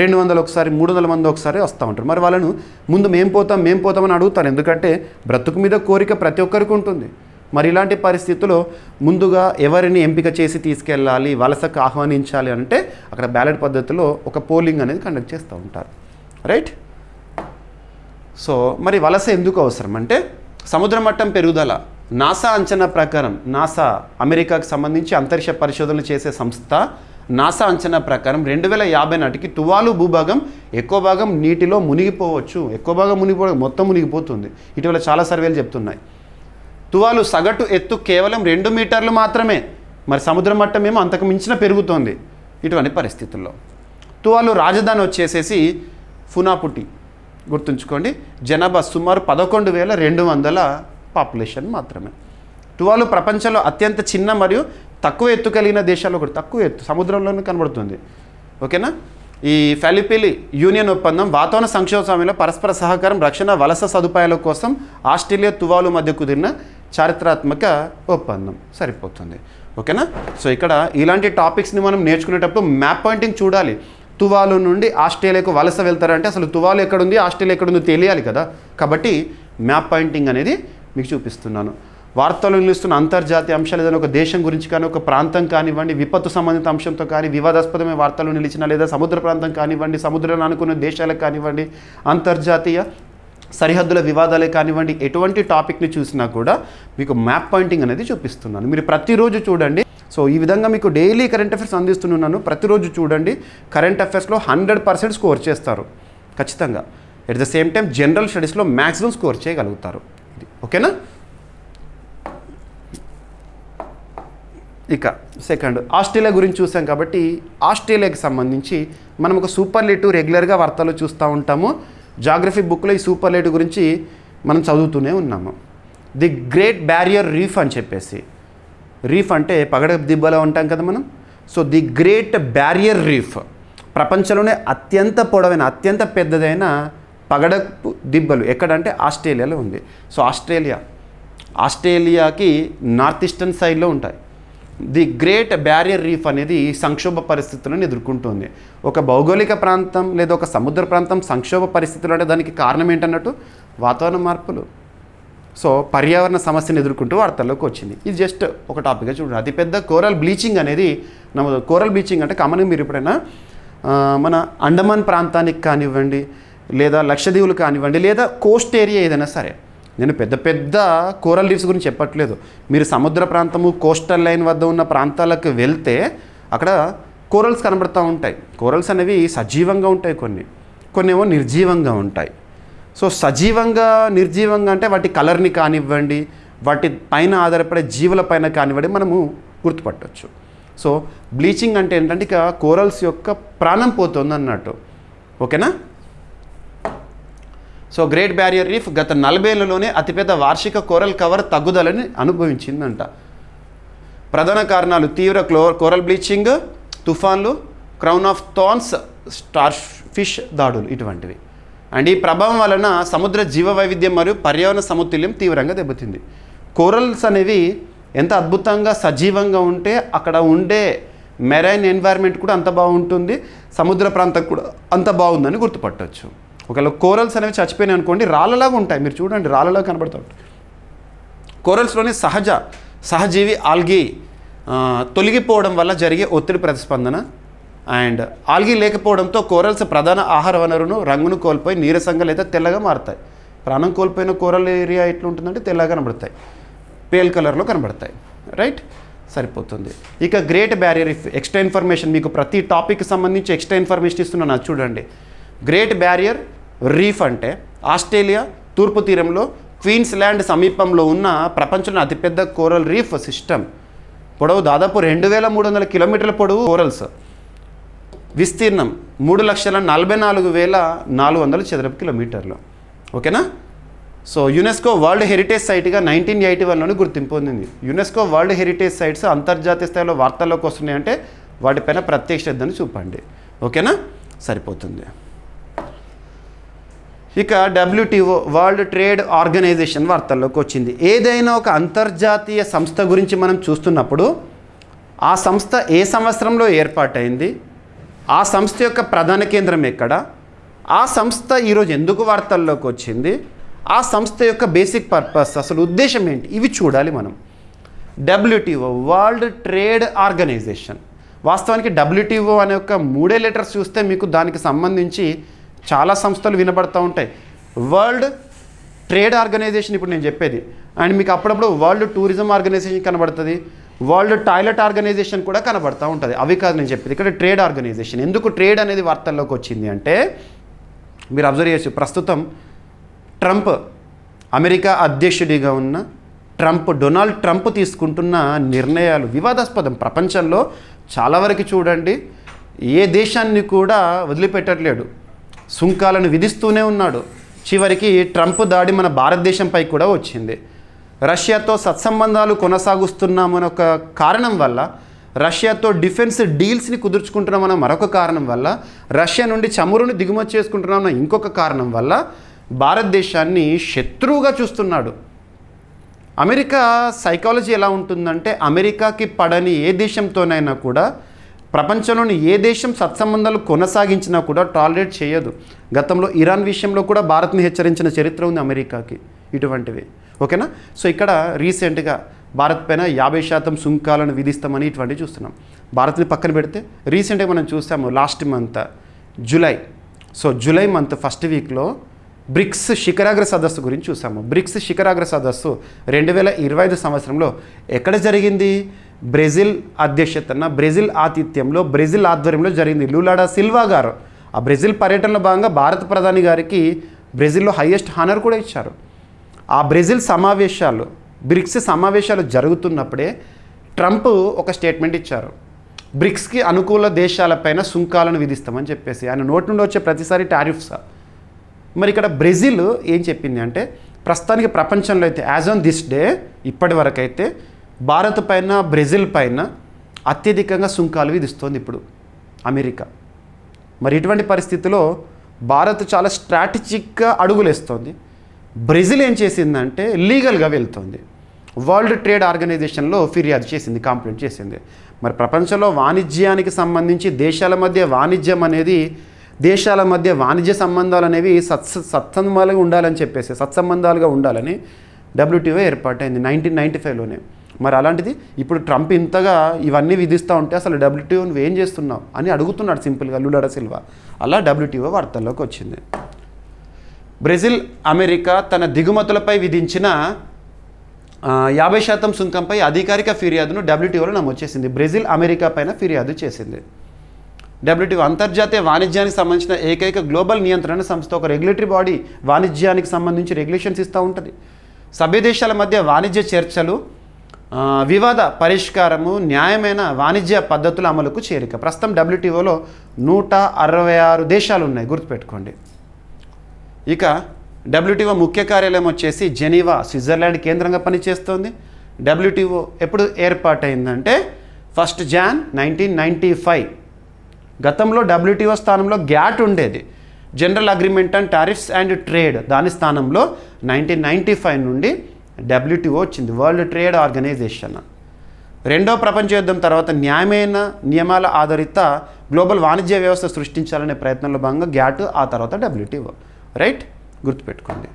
200 ఒకసారి, 300 మంది ఒకసారి వస్తూ ఉంటారు. మరి వాళ్ళను ముందు మేము పోతామని అడుగుతాను, ఎందుకంటే బ్రతుకు మీద కోరిక ప్రతి ఒక్కరికి ఉంటుంది. మరి ఇలాంటి పరిస్థితుల్లో ముందుగా ఎవరిని ఎంపిక చేసి తీసుకెళ్ళాలి, వలసకు ఆహ్వానించాలి అంటే అక్కడ బ్యాలెట్ పద్ధతిలో ఒక పోలింగ్ అనేది కండక్ట్ చేస్తూ ఉంటారు. రైట్. సో మరి వలస ఎందుకు అవసరం అంటే సముద్ర మట్టం పెరుగుదల. నాసా అంచనా ప్రకారం, నాసా అమెరికాకు సంబంధించి అంతరిక్ష పరిశోధనలు చేసే సంస్థ, నాసా అంచనా ప్రకారం 2050 నాటికి తువాలు భూభాగం ఎక్కువ భాగం నీటిలో మునిగిపోవచ్చు. ఎక్కువ భాగం మొత్తం మునిగిపోతుంది. ఇటీవల చాలా సర్వేలు చెప్తున్నాయి. తువాలు సగటు ఎత్తు కేవలం 2 మీటర్లు మాత్రమే, మరి సముద్ర మట్టం ఏమో అంతకు మించిన పెరుగుతోంది. ఇటువంటి పరిస్థితుల్లో తువాలు రాజధాని వచ్చేసేసి ఫునాపుటి, గుర్తుంచుకోండి. జనాభా సుమారు 11,200 పాపులేషన్ మాత్రమే. తువాలు ప్రపంచంలో అత్యంత చిన్న మరియు తక్కువ ఎత్తు కలిగిన దేశాల్లో ఒకటి. తక్కువ ఎత్తు సముద్రంలోనే కనబడుతుంది. ఓకేనా. ఈ ఫెలిపిలి యూనియన్ ఒప్పందం వాతావరణ సంక్షోభ సమయంలో పరస్పర సహకారం, రక్షణ, వలస సదుపాయాల కోసం ఆస్ట్రేలియా తువాలు మధ్య కుదిరిన చారిత్రాత్మక ఒప్పందం సరిపోతుంది. ఓకేనా. సో ఇక్కడ ఇలాంటి టాపిక్స్ని మనం నేర్చుకునేటప్పుడు మ్యాప్ పాయింటింగ్ చూడాలి. తువాలు నుండి ఆస్ట్రేలియాకు వలస వెళ్తారంటే అసలు తువాలు ఎక్కడుంది, ఆస్ట్రేలియా ఎక్కడుందో తెలియాలి కదా. కాబట్టి మ్యాప్ పాయింటింగ్ అనేది మీకు చూపిస్తున్నాను. వార్తలు నిలుస్తున్న అంతర్జాతీయ అంశాలు ఏదైనా ఒక దేశం గురించి కానీ, ఒక ప్రాంతం కానివ్వండి, విపత్తు సంబంధిత అంశంతో కానీ, వివాదాస్పదమైన వార్తలు నిలిచిన లేదా సముద్ర ప్రాంతం కానివ్వండి, సముద్రాన్ని అనుకున్న దేశాలకు కానివ్వండి, అంతర్జాతీయ సరిహద్దుల వివాదాలే కానివ్వండి, ఎటువంటి టాపిక్ని చూసినా కూడా మీకు మ్యాప్ పాయింటింగ్ అనేది చూపిస్తున్నాను. మీరు ప్రతిరోజు చూడండి. సో ఈ విధంగా మీకు డైలీ కరెంట్ అఫైర్స్ అందిస్తున్నాను. ప్రతిరోజు చూడండి. కరెంట్ అఫైర్స్లో 100% స్కోర్ చేస్తారు ఖచ్చితంగా. At the same time general స్టడీస్లో మ్యాక్సిమం స్కోర్ చేయగలుగుతారు. ఇది ఓకేనా. ఇక సెకండ్ ఆస్ట్రేలియా గురించి చూసాం కాబట్టి ఆస్ట్రేలియాకి సంబంధించి మనం ఒక సూపర్లేటివ్ రెగ్యులర్గా వార్తలు చూస్తూ ఉంటాము. జాగ్రఫీ బుక్లో ఈ సూపర్లేటివ్ గురించి మనం చదువుతూనే ఉన్నాము. ది గ్రేట్ బ్యారియర్ రీఫ్ అని చెప్పేసి, రీఫ్ అంటే పగడపు దిబ్బలో ఉంటాం కదా మనం. So the great barrier reef ప్రపంచంలోనే అత్యంత పొడవైన, అత్యంత పెద్దదైన పగడపు దిబ్బలు ఎక్కడంటే ఆస్ట్రేలియాలో ఉంది. సో ఆస్ట్రేలియాకి నార్త్ ఈస్టర్న్ సైడ్లో ఉంటాయి. ది గ్రేట్ బ్యారియర్ రీఫ్ అనేది సంక్షోభ పరిస్థితులను ఎదుర్కొంటుంది. ఒక భౌగోళిక ప్రాంతం లేదా ఒక సముద్ర ప్రాంతం సంక్షోభ పరిస్థితులు అంటే దానికి కారణం ఏంటన్నట్టు వాతావరణ మార్పులు. సో పర్యావరణ సమస్యను ఎదుర్కొంటూ వార్తల్లోకి వచ్చింది. ఇది జస్ట్ ఒక టాపిక్గా చూడండి. అతిపెద్ద కోరల్ బ్లీచింగ్ అనేది నమ్మదు. కోరల్ బ్లీచింగ్ అంటే కామన్గా మీరు ఎప్పుడైనా మన అండమాన్ ప్రాంతానికి కానివ్వండి, లేదా లక్షద్వీపులు కానివ్వండి, లేదా కోస్ట్ ఏరియా ఏదైనా సరే, నేను పెద్ద పెద్ద కోరల్ రీఫ్స్ గురించి చెప్పట్లేదు. మీరు సముద్ర ప్రాంతము, కోస్టల్ లైన్ వద్ద ఉన్న ప్రాంతాలకు వెళ్తే అక్కడ కోరల్స్ కనబడుతూ ఉంటాయి. కోరల్స్ అనేవి సజీవంగా ఉంటాయి, కొన్ని ఏమో నిర్జీవంగా ఉంటాయి. సో సజీవంగా, నిర్జీవంగా అంటే వాటి కలర్ని కానివ్వండి, వాటి పైన ఆధారపడే జీవుల పైన కానివ్వండి మనము గుర్తుపట్టవచ్చు. సో బ్లీచింగ్ అంటే ఏంటంటే ఇక కోరల్స్ యొక్క ప్రాణం పోతుంది అన్నట్టు. ఓకేనా. సో గ్రేట్ బ్యారియర్ రీఫ్ గత 40 ఏళ్లలోనే అతిపెద్ద వార్షిక కోరల్ కవర్ తగ్గుదలని అనుభవించిందంట. ప్రధాన కారణాలు తీవ్ర కోరల్ బ్లీచింగ్, తుఫాన్లు, crown of thorns, star fish దాడులు ఇటువంటివి. అండ్ ఈ ప్రభావం వలన సముద్ర జీవ వైవిధ్యం మరియు పర్యావరణ సమతుల్యం తీవ్రంగా దెబ్బతింది. కోరల్స్ అనేవి ఎంత అద్భుతంగా సజీవంగా ఉంటే అక్కడ ఉండే మెరైన్ ఎన్వైర్న్మెంట్ కూడా అంత బాగుంటుంది, సముద్ర ప్రాంతం కూడా అంత బాగుందని గుర్తుపట్టవచ్చు. ఒకవేళ కోరల్స్ అనేవి చచ్చిపోయినాయి అనుకోండి, రాళ్ళలాగా ఉంటాయి. మీరు చూడండి, రాళ్ళలాగా కనబడుతుంది. కోరల్స్లోని సహజీవి ఆల్గీ తొలగిపోవడం వల్ల జరిగే ఒత్తిడి ప్రతిస్పందన. అండ్ ఆల్గీ లేకపోవడంతో కోరల్స్ ప్రధాన ఆహార వనరును రంగును కోల్పోయి నీరసంగా లేదా తెల్లగా మారుతాయి. ప్రాణం కోల్పోయిన కోరల్ ఏరియా ఎట్లుంటుందంటే తెల్లగా కనబడతాయి, పేల్ కలర్లో కనబడతాయి. రైట్, సరిపోతుంది. ఇక great barrier reef extra information, మీకు ప్రతి టాపిక్కి సంబంధించి ఎక్స్ట్రా ఇన్ఫర్మేషన్ ఇస్తున్నాను, అది చూడండి. గ్రేట్ బ్యారియర్ రీఫ్ అంటే ఆస్ట్రేలియా తూర్పు తీరంలో క్వీన్స్లాండ్ సమీపంలో ఉన్న ప్రపంచంలో అతిపెద్ద కోరల్ రీఫ్ సిస్టమ్. పొడవు దాదాపు 2300 కిలోమీటర్ల పొడవు కోరల్స్, విస్తీర్ణం 3,44,400 చదరపు కిలోమీటర్లు. ఓకేనా? సో యునెస్కో వరల్డ్ హెరిటేజ్ సైట్గా 1981లోనే గుర్తింపు పొందింది. యునెస్కో వరల్డ్ హెరిటేజ్ సైట్స్ అంతర్జాతీయ స్థాయిలో వార్తల్లోకి వస్తున్నాయంటే వాటిపైన ప్రత్యేక శ్రద్ధను చూపండి. ఓకేనా? సరిపోతుంది. ఇక WTO వరల్డ్ ట్రేడ్ ఆర్గనైజేషన్ వార్తల్లోకి వచ్చింది. ఏదైనా ఒక అంతర్జాతీయ సంస్థ గురించి మనం చూస్తున్నప్పుడు ఆ సంస్థ ఏ సంవత్సరంలో ఏర్పాటైంది, ఆ సంస్థ యొక్క ప్రధాన కేంద్రం ఎక్కడ, ఆ సంస్థ ఈరోజు ఎందుకు వార్తల్లోకి వచ్చింది, ఆ సంస్థ యొక్క బేసిక్ పర్పస్, అసలు ఉద్దేశం ఏంటి, ఇవి చూడాలి మనం. WTO world trade organisation. వాస్తవానికి WTO అనే ఒక 3 లెటర్స్ చూస్తే మీకు దానికి సంబంధించి చాలా సంస్థలు వినబడతా ఉంటాయి. వరల్డ్ ట్రేడ్ ఆర్గనైజేషన్ ఇప్పుడు నేను చెప్పేది. అండ్ మీకు అప్పుడప్పుడు వరల్డ్ టూరిజం ఆర్గనైజేషన్ కనబడుతుంది, వరల్డ్ టాయిలెట్ ఆర్గనైజేషన్ కూడా కనబడుతూ ఉంటుంది. అవి కాదు నేను చెప్పేది, ఇక్కడ ట్రేడ్ ఆర్గనైజేషన్. ఎందుకు ట్రేడ్ అనేది వార్తల్లోకి వచ్చింది అంటే, మీరు అబ్జర్వ్ చేయొచ్చు, ప్రస్తుతం ట్రంప్, అమెరికా అధ్యక్షుడిగా ఉన్న డొనాల్డ్ ట్రంప్ తీసుకుంటున్న నిర్ణయాలు వివాదాస్పదం. ప్రపంచంలో చాలా వరకు చూడండి, ఏ దేశాన్ని కూడా వదిలిపెట్టట్లేడు, సుంకాలను విధిస్తూనే ఉన్నాడు. చివరికి ట్రంప్ దాడి మన భారతదేశంపై కూడా వచ్చింది. రష్యాతో సత్సంబంధాలు కొనసాగిస్తున్నామని ఒక కారణం వల్ల, రష్యాతో డిఫెన్స్ డీల్స్ని కుదుర్చుకుంటున్నామన్న మరొక కారణం వల్ల, రష్యా నుండి చమురుని దిగుమతి చేసుకుంటున్నామన్న ఇంకొక కారణం వల్ల భారతదేశాన్ని శత్రువుగా చూస్తున్నాడు. అమెరికా సైకాలజీ ఎలా ఉంటుందంటే, అమెరికాకి పడని ఏ దేశంతోనైనా కూడా, ప్రపంచంలోని ఏ దేశం సత్సంబంధాలు కొనసాగించినా కూడా టాలరేట్ చేయదు. గతంలో ఇరాన్ విషయంలో కూడా భారత్ని హెచ్చరించిన చరిత్ర ఉంది అమెరికాకి. ఇటువంటివి ఓకేనా. సో ఇక్కడ రీసెంట్గా భారత్ పైన 50% సుంకాలను విధిస్తామని ఇటువంటివి చూస్తున్నాం. భారత్ని పక్కన పెడితే రీసెంట్గా మనం చూసాము last month July. So July month first వీక్లో బ్రిక్స్ శిఖరాగ్ర సదస్సు గురించి చూసాము. బ్రిక్స్ శిఖరాగ్ర సదస్సు 2025 సంవత్సరంలో ఎక్కడ జరిగింది? బ్రెజిల్ అధ్యక్షతన, బ్రెజిల్ ఆతిథ్యంలో, బ్రెజిల్ ఆధ్వర్యంలో జరిగింది. లూలా డా సిల్వా గారు ఆ బ్రెజిల్ పర్యటనలో భాగంగా భారత ప్రధాని గారికి బ్రెజిల్లో హైయెస్ట్ హానర్ కూడా ఇచ్చారు. ఆ బ్రెజిల్ సమావేశాలు, బ్రిక్స్ సమావేశాలు జరుగుతున్నప్పుడే ట్రంప్ ఒక స్టేట్మెంట్ ఇచ్చారు. బ్రిక్స్కి అనుకూల దేశాలపైన సుంకాలను విధిస్తామని చెప్పేసి. ఆయన నోటి నుండి వచ్చే ప్రతిసారి టారిఫ్స్. మరి ఇక్కడ బ్రెజిల్ ఏం చెప్పింది అంటే, ప్రస్తుతానికి ప్రపంచంలో అయితే యాజ్ ఆన్ దిస్ డే ఇప్పటి వరకు అయితే భారత్ పైన, బ్రెజిల్ పైన అత్యధికంగా సుంకాలు విధిస్తోంది ఇప్పుడు అమెరికా. మరి ఇటువంటి పరిస్థితిలో భారత్ చాలా స్ట్రాటజిక్గా అడుగులేస్తోంది. బ్రెజిల్ ఏం చేసిందంటే లీగల్గా వెళ్తోంది. వరల్డ్ ట్రేడ్ ఆర్గనైజేషన్లో ఫిర్యాదు చేసింది, కంప్లైంట్ చేసింది. మరి ప్రపంచంలో వాణిజ్యానికి సంబంధించి దేశాల మధ్య వాణిజ్యం అనేది, దేశాల మధ్య వాణిజ్య సంబంధాలు అనేవి సత్సంబంధాలుగా ఉండాలని చెప్పేసి, సత్సంబంధాలుగా ఉండాలని WTO ఏర్పాటైంది 1995లోనే. మరి అలాంటిది ఇప్పుడు ట్రంప్ ఇంతగా ఇవన్నీ విధిస్తూ ఉంటే అసలు WTO నువ్వు ఏం చేస్తున్నావు అని అడుగుతున్నాడు సింపుల్గా లూలా డా సిల్వా. అలా WTO వార్తల్లోకి వచ్చింది. బ్రెజిల్, అమెరికా తన దిగుమతులపై విధించిన 50% సుంకంపై అధికారిక ఫిర్యాదును WTOలో నమోదు చేసింది. బ్రెజిల్ అమెరికా పైన ఫిర్యాదు చేసింది. WTO అంతర్జాతీయ వాణిజ్యానికి సంబంధించిన ఏకైక గ్లోబల్ నియంత్రణ సంస్థ, ఒక రెగ్యులేటరీ బాడీ, వాణిజ్యానికి సంబంధించి రెగ్యులేషన్స్ ఇస్తూ ఉంటుంది. సభ్య దేశాల మధ్య వాణిజ్య చర్చలు, వివాద పరిష్కారము, న్యాయమైన వాణిజ్య పద్ధతుల అమలుకు చేరిక. ప్రస్తుతం WTOలో 166 దేశాలు ఉన్నాయి, గుర్తుపెట్టుకోండి. ఇక డబ్ల్యూటీఓ ముఖ్య కార్యాలయం వచ్చేసి జెనీవా, స్విట్జర్లాండ్ కేంద్రంగా పనిచేస్తుంది. డబ్ల్యూటీఓ ఎప్పుడు ఏర్పాటైందంటే 1 Jan 1995. గతంలో డబ్ల్యూటీఓ స్థానంలో గ్యాట్ ఉండేది, general agreement and tariffs and trade. దాని స్థానంలో 1995 నుండి డబ్ల్యూటీఓ వచ్చింది, వరల్డ్ ట్రేడ్ ఆర్గనైజేషన్. రెండో ప్రపంచ యుద్ధం తర్వాత న్యాయమైన నియమాల ఆధారిత గ్లోబల్ వాణిజ్య వ్యవస్థ సృష్టించాలనే ప్రయత్నంలో భాగంగా గ్యాట్, ఆ తర్వాత డబ్ల్యూటీఓ. రైట్, గుర్తుపెట్టుకోండి.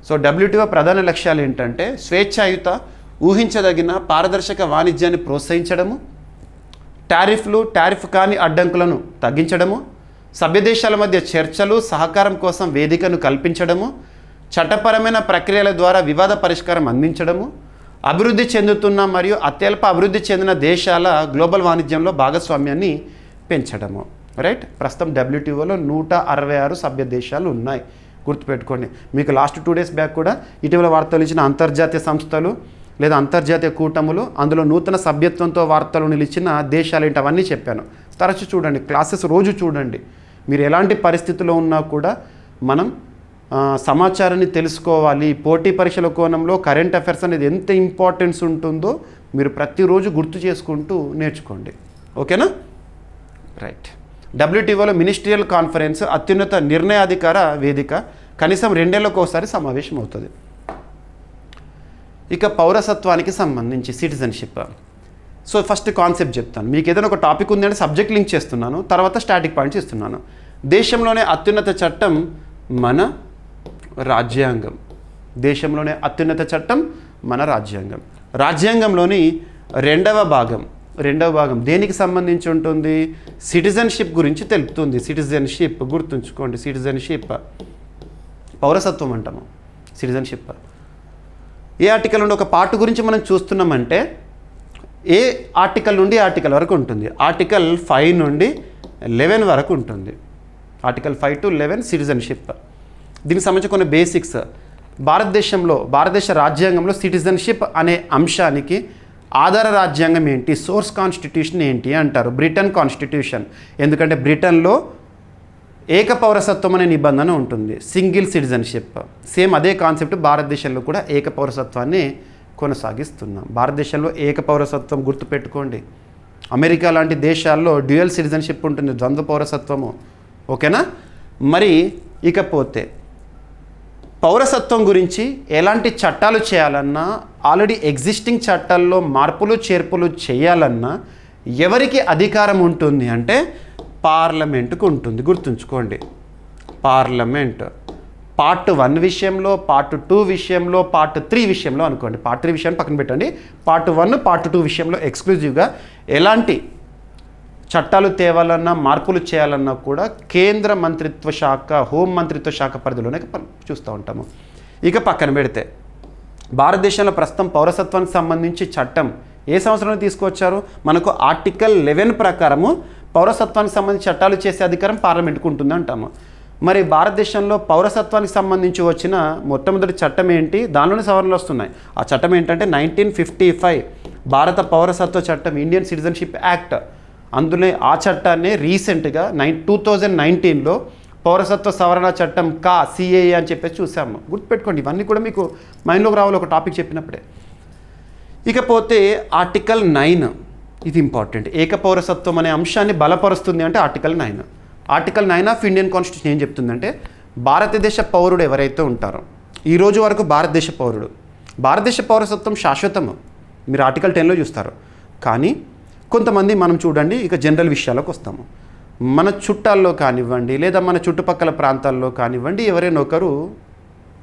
సో డబ్ల్యూటీఓ ప్రధాన లక్ష్యాలు ఏంటంటే స్వేచ్ఛాయుత, ఊహించదగిన, పారదర్శక వాణిజ్యాన్ని ప్రోత్సహించడము, టారిఫ్ కాని అడ్డంకులను తగ్గించడము, సభ్యదేశాల మధ్య చర్చలు, సహకారం కోసం వేదికను కల్పించడము, చట్టపరమైన ప్రక్రియల ద్వారా వివాద పరిష్కారం అందించడము, అభివృద్ధి చెందుతున్న మరియు అత్యల్ప అభివృద్ధి చెందిన దేశాల గ్లోబల్ వాణిజ్యంలో భాగస్వామ్యాన్ని పెంచడము. రైట్, ప్రస్తుతం డబ్ల్యూటీఓలో 166 సభ్య దేశాలు ఉన్నాయి, గుర్తుపెట్టుకోండి. మీకు లాస్ట్ 2 days బ్యాక్ కూడా ఇటీవల వార్తలు ఇచ్చిన అంతర్జాతీయ సంస్థలు లేదా అంతర్జాతీయ కూటములు, అందులో నూతన సభ్యత్వంతో వార్తలు నిలిచిన దేశాలు ఏంటి అవన్నీ చెప్పాను. తరచు చూడండి, క్లాసెస్ రోజు చూడండి. మీరు ఎలాంటి పరిస్థితుల్లో ఉన్నా కూడా మనం సమాచారాన్ని తెలుసుకోవాలి. పోటీ పరీక్షల కోణంలో కరెంట్ అఫైర్స్ అనేది ఎంత ఇంపార్టెన్స్ ఉంటుందో మీరు ప్రతిరోజు గుర్తు చేసుకుంటూ నేర్చుకోండి. ఓకేనా? రైట్. డబ్ల్యూటీఓలో మినిస్ట్రియల్ కాన్ఫరెన్స్, అత్యున్నత నిర్ణయాధికార వేదిక, కనీసం 2 ఏళ్లకు ఒకసారి సమావేశం అవుతుంది. ఇక పౌరసత్వానికి సంబంధించి సిటిజన్షిప్. సో ఫస్ట్ కాన్సెప్ట్ చెప్తాను. మీకు ఏదైనా ఒక టాపిక్ ఉందంటే సబ్జెక్ట్ లింక్ చేస్తున్నాను, తర్వాత స్టాటిక్ పాయింట్స్ ఇస్తున్నాను. దేశంలోనే అత్యున్నత చట్టం మన రాజ్యాంగం. దేశంలోనే అత్యున్నత చట్టం మన రాజ్యాంగం. రాజ్యాంగంలోని రెండవ భాగం దేనికి సంబంధించి ఉంటుంది? సిటిజన్షిప్ గురించి తెలుపుతుంది. సిటిజన్షిప్ గుర్తుంచుకోండి. సిటిజన్షిప్ పౌరసత్వం అంటాము. సిటిజన్షిప్ ఏ ఆర్టికల్ నుండి ఒక పార్ట్ గురించి మనం చూస్తున్నామంటే ఏ ఆర్టికల్ నుండి ఆర్టికల్ వరకు ఉంటుంది. ఆర్టికల్ 5 నుండి 11 వరకు ఉంటుంది. Article 5 to 11 citizenship. దీనికి సంబంధించి కొన్ని బేసిక్స్. భారతదేశ రాజ్యాంగంలో సిటిజన్షిప్ అనే అంశానికి ఆధార రాజ్యాంగం ఏంటి, సోర్స్ కాన్స్టిట్యూషన్ ఏంటి అంటారు. Britain constitution. ఎందుకంటే బ్రిటన్లో ఏక పౌరసత్వం అనే నిబంధన ఉంటుంది, సింగిల్ సిటిజన్షిప్. సేమ్ అదే కాన్సెప్ట్ భారతదేశంలో కూడా ఏక పౌరసత్వాన్ని కొనసాగిస్తున్నాం. భారతదేశంలో ఏక పౌరసత్వం గుర్తుపెట్టుకోండి. అమెరికా లాంటి దేశాల్లో డ్యూయల్ సిటిజన్షిప్ ఉంటుంది, ద్వంద్వ పౌరసత్వము. ఓకేనా? మరి ఇకపోతే పౌరసత్వం గురించి ఎలాంటి చట్టాలు చేయాలన్నా, ఆల్రెడీ ఎగ్జిస్టింగ్ చట్టాల్లో మార్పులు చేర్పులు చేయాలన్నా ఎవరికి అధికారం ఉంటుంది అంటే పార్లమెంటుకు ఉంటుంది. గుర్తుంచుకోండి, పార్లమెంట్. పార్ట్ 1 విషయంలో, పార్ట్ 2 విషయంలో, పార్ట్ 3 విషయంలో అనుకోండి. పార్ట్ 3 విషయాన్ని పక్కన పెట్టండి. పార్ట్ 1, పార్ట్ 2 విషయంలో ఎక్స్క్లూజివ్గా ఎలాంటి చట్టాలు తేవాలన్నా, మార్పులు చేయాలన్నా కూడా కేంద్ర మంత్రిత్వ శాఖ, హోం మంత్రిత్వ శాఖ పరిధిలోనే చూస్తూ ఉంటాము. ఇక పక్కన పెడితే భారతదేశంలో ప్రస్తుతం పౌరసత్వానికి సంబంధించి చట్టం ఏ సంవత్సరంలో తీసుకొచ్చారు? మనకు ఆర్టికల్ 11 ప్రకారము పౌరసత్వానికి సంబంధించి చట్టాలు చేసే అధికారం పార్లమెంట్కు ఉంటుంది అంటాము. మరి భారతదేశంలో పౌరసత్వానికి సంబంధించి వచ్చిన మొట్టమొదటి చట్టం ఏంటి? దానిలోనే సవరణలు వస్తున్నాయి. ఆ చట్టం ఏంటంటే 1955 భారత పౌరసత్వ చట్టం, ఇండియన్ సిటిజన్షిప్ యాక్ట్. అందులో ఆ చట్టాన్ని రీసెంట్గా 2019లో పౌరసత్వ సవరణ చట్టం CAA అని చెప్పేసి చూసాము. గుర్తుపెట్టుకోండి, ఇవన్నీ కూడా మీకు మైండ్లోకి రావాలి ఒక టాపిక్ చెప్పినప్పుడే. ఇకపోతే ఆర్టికల్ 9, ఇది ఇంపార్టెంట్. ఏక పౌరసత్వం అనే అంశాన్ని బలపరుస్తుంది అంటే article 9. Article 9 of Indian constitution ఏం చెప్తుందంటే భారతదేశ పౌరుడు ఎవరైతే ఉంటారో, ఈరోజు వరకు భారతదేశ పౌరసత్వం శాశ్వతము. మీరు ఆర్టికల్ 10లో చూస్తారు. కానీ కొంతమంది మనం చూడండి, ఇక జనరల్ విషయాలకు వస్తాము. మన చుట్టాల్లో కానివ్వండి, లేదా మన చుట్టుపక్కల ప్రాంతాల్లో కానివ్వండి, ఎవరైనా ఒకరు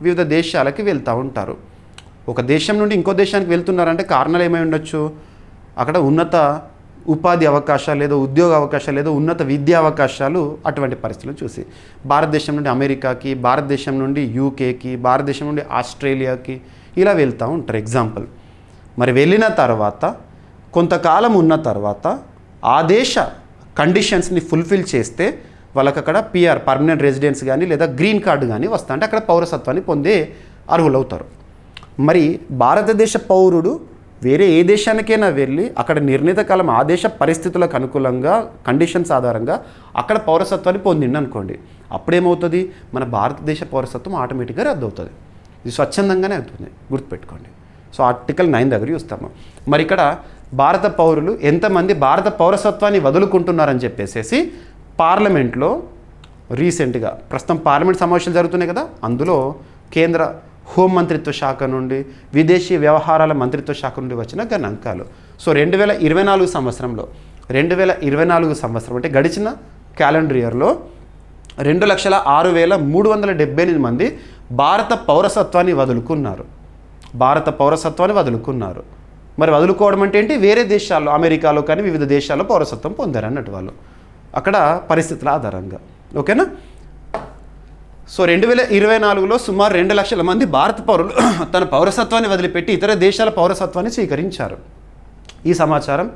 వివిధ దేశాలకి వెళ్తూ ఉంటారు. ఒక దేశం నుండి ఇంకో దేశానికి వెళ్తున్నారంటే కారణాలు ఏమై ఉండొచ్చు? అక్కడ ఉన్నత ఉపాధి అవకాశాలు, లేదా ఉద్యోగ అవకాశాలు, లేదా ఉన్నత విద్యా అవకాశాలు, అటువంటి పరిస్థితులు చూసి భారతదేశం నుండి అమెరికాకి, భారతదేశం నుండి యూకేకి, భారతదేశం నుండి ఆస్ట్రేలియాకి ఇలా వెళ్తూ ఉంటారు. ఎగ్జాంపుల్. మరి వెళ్ళిన తర్వాత కొంతకాలం ఉన్న తర్వాత ఆ దేశ కండిషన్స్ని ఫుల్ఫిల్ చేస్తే వాళ్ళకి అక్కడ PR, పర్మనెంట్ రెసిడెన్స్ కానీ లేదా గ్రీన్ కార్డు కానీ వస్తా అంటే అక్కడ పౌరసత్వాన్ని పొందే అర్హులవుతారు. మరి భారతదేశ పౌరుడు వేరే ఏ దేశానికైనా వెళ్ళి అక్కడ నిర్ణీత కాలం ఆ దేశ పరిస్థితులకు అనుకూలంగా, కండిషన్స్ ఆధారంగా అక్కడ పౌరసత్వాన్ని పొందిండు అనుకోండి, అప్పుడేమవుతుంది, మన భారతదేశ పౌరసత్వం ఆటోమేటిక్గా రద్దు అవుతుంది. ఇది స్వచ్ఛందంగానే అవుతుంది, గుర్తుపెట్టుకోండి. సో ఆర్టికల్ 9 దగ్గర చూస్తాము. మరి ఇక్కడ భారత పౌరులు ఎంతమంది భారత పౌరసత్వాన్ని వదులుకుంటున్నారని చెప్పేసి పార్లమెంట్లో రీసెంట్గా ప్రస్తుతం పార్లమెంట్ సమావేశాలు జరుగుతున్నాయి కదా, అందులో కేంద్ర హోంమంత్రిత్వ శాఖ నుండి, విదేశీ వ్యవహారాల మంత్రిత్వ శాఖ నుండి వచ్చిన గణాంకాలు. సో 2024 సంవత్సరంలో 2024 సంవత్సరం అంటే గడిచిన క్యాలెండర్ ఇయర్లో 2,06,378 మంది భారత పౌరసత్వాన్ని వదులుకున్నారు. భారత పౌరసత్వాన్ని వదులుకున్నారు. మరి వదులుకోవడం అంటే ఏంటి, వేరే దేశాల్లో అమెరికాలో కానీ వివిధ దేశాల్లో పౌరసత్వం పొందారు అన్నట్టు వాళ్ళు అక్కడ పరిస్థితుల ఆధారంగా. ఓకేనా. సో 2024లో సుమారు 2 లక్షల మంది భారత పౌరులు తన పౌరసత్వాన్ని వదిలిపెట్టి ఇతర దేశాల పౌరసత్వాన్ని స్వీకరించారు. ఈ సమాచారం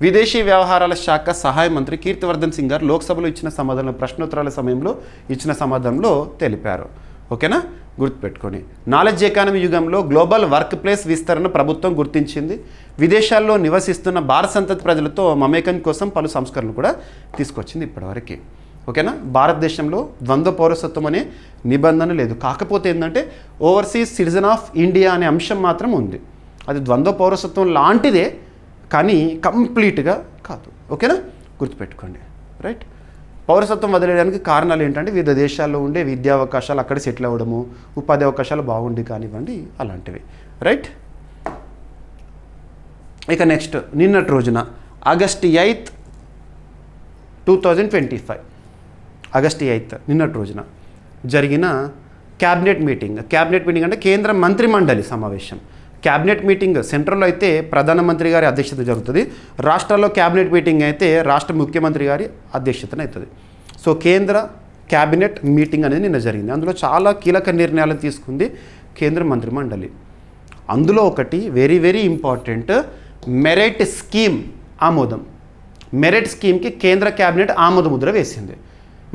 విదేశీ వ్యవహారాల శాఖ సహాయ మంత్రి కీర్తివర్ధన్ సింగ్ గారు లోక్సభలో ఇచ్చిన సమాధానం ప్రశ్నోత్తరాల సమయంలో ఇచ్చిన సమాధానంలో తెలిపారు. ఓకేనా, గుర్తుపెట్టుకొని. నాలెడ్జ్ ఎకానమీ యుగంలో గ్లోబల్ వర్క్ ప్లేస్ విస్తరణ ప్రభుత్వం గుర్తించింది. విదేశాల్లో నివసిస్తున్న భారత సంతతి ప్రజలతో మమేకం కోసం పలు సంస్కరణలు కూడా తీసుకొచ్చింది ఇప్పటివరకు. ఓకేనా. భారతదేశంలో ద్వంద్వ పౌరసత్వం అనే నిబంధన లేదు. కాకపోతే ఏంటంటే ఓవర్సీస్ సిటిజన్ ఆఫ్ ఇండియా అనే అంశం మాత్రం ఉంది. అది ద్వంద్వ పౌరసత్వం లాంటిదే కానీ కంప్లీట్గా కాదు. ఓకేనా, గుర్తుపెట్టుకోండి. రైట్. పౌరసత్వం వదిలేయడానికి కారణాలు ఏంటంటే వివిధ దేశాల్లో ఉండే విద్యా అవకాశాలు అక్కడ సెటిల్ అవ్వడము, ఉపాధి అవకాశాలు బాగుండి కానివ్వండి, అలాంటివి. రైట్. ఇక నెక్స్ట్, నిన్నటి రోజున ఆగస్ట్ 8, 2025 ఆగస్ట్ 8 నిన్నటి రోజున జరిగిన క్యాబినెట్ మీటింగ్ అంటే కేంద్ర మంత్రిమండలి సమావేశం. క్యాబినెట్ మీటింగ్ సెంట్రల్లో అయితే ప్రధానమంత్రి గారి అధ్యక్షత జరుగుతుంది, రాష్ట్రాల్లో క్యాబినెట్ మీటింగ్ అయితే రాష్ట్ర ముఖ్యమంత్రి గారి అధ్యక్షతన అవుతుంది. సో కేంద్ర క్యాబినెట్ మీటింగ్ అనేది నిన్న జరిగింది. అందులో చాలా కీలక నిర్ణయాలు తీసుకుంది కేంద్ర మంత్రిమండలి. అందులో ఒకటి very very important, merit scheme ఆమోదం. మెరిట్ స్కీమ్కి కేంద్ర క్యాబినెట్ ఆమోద ముద్ర వేసింది.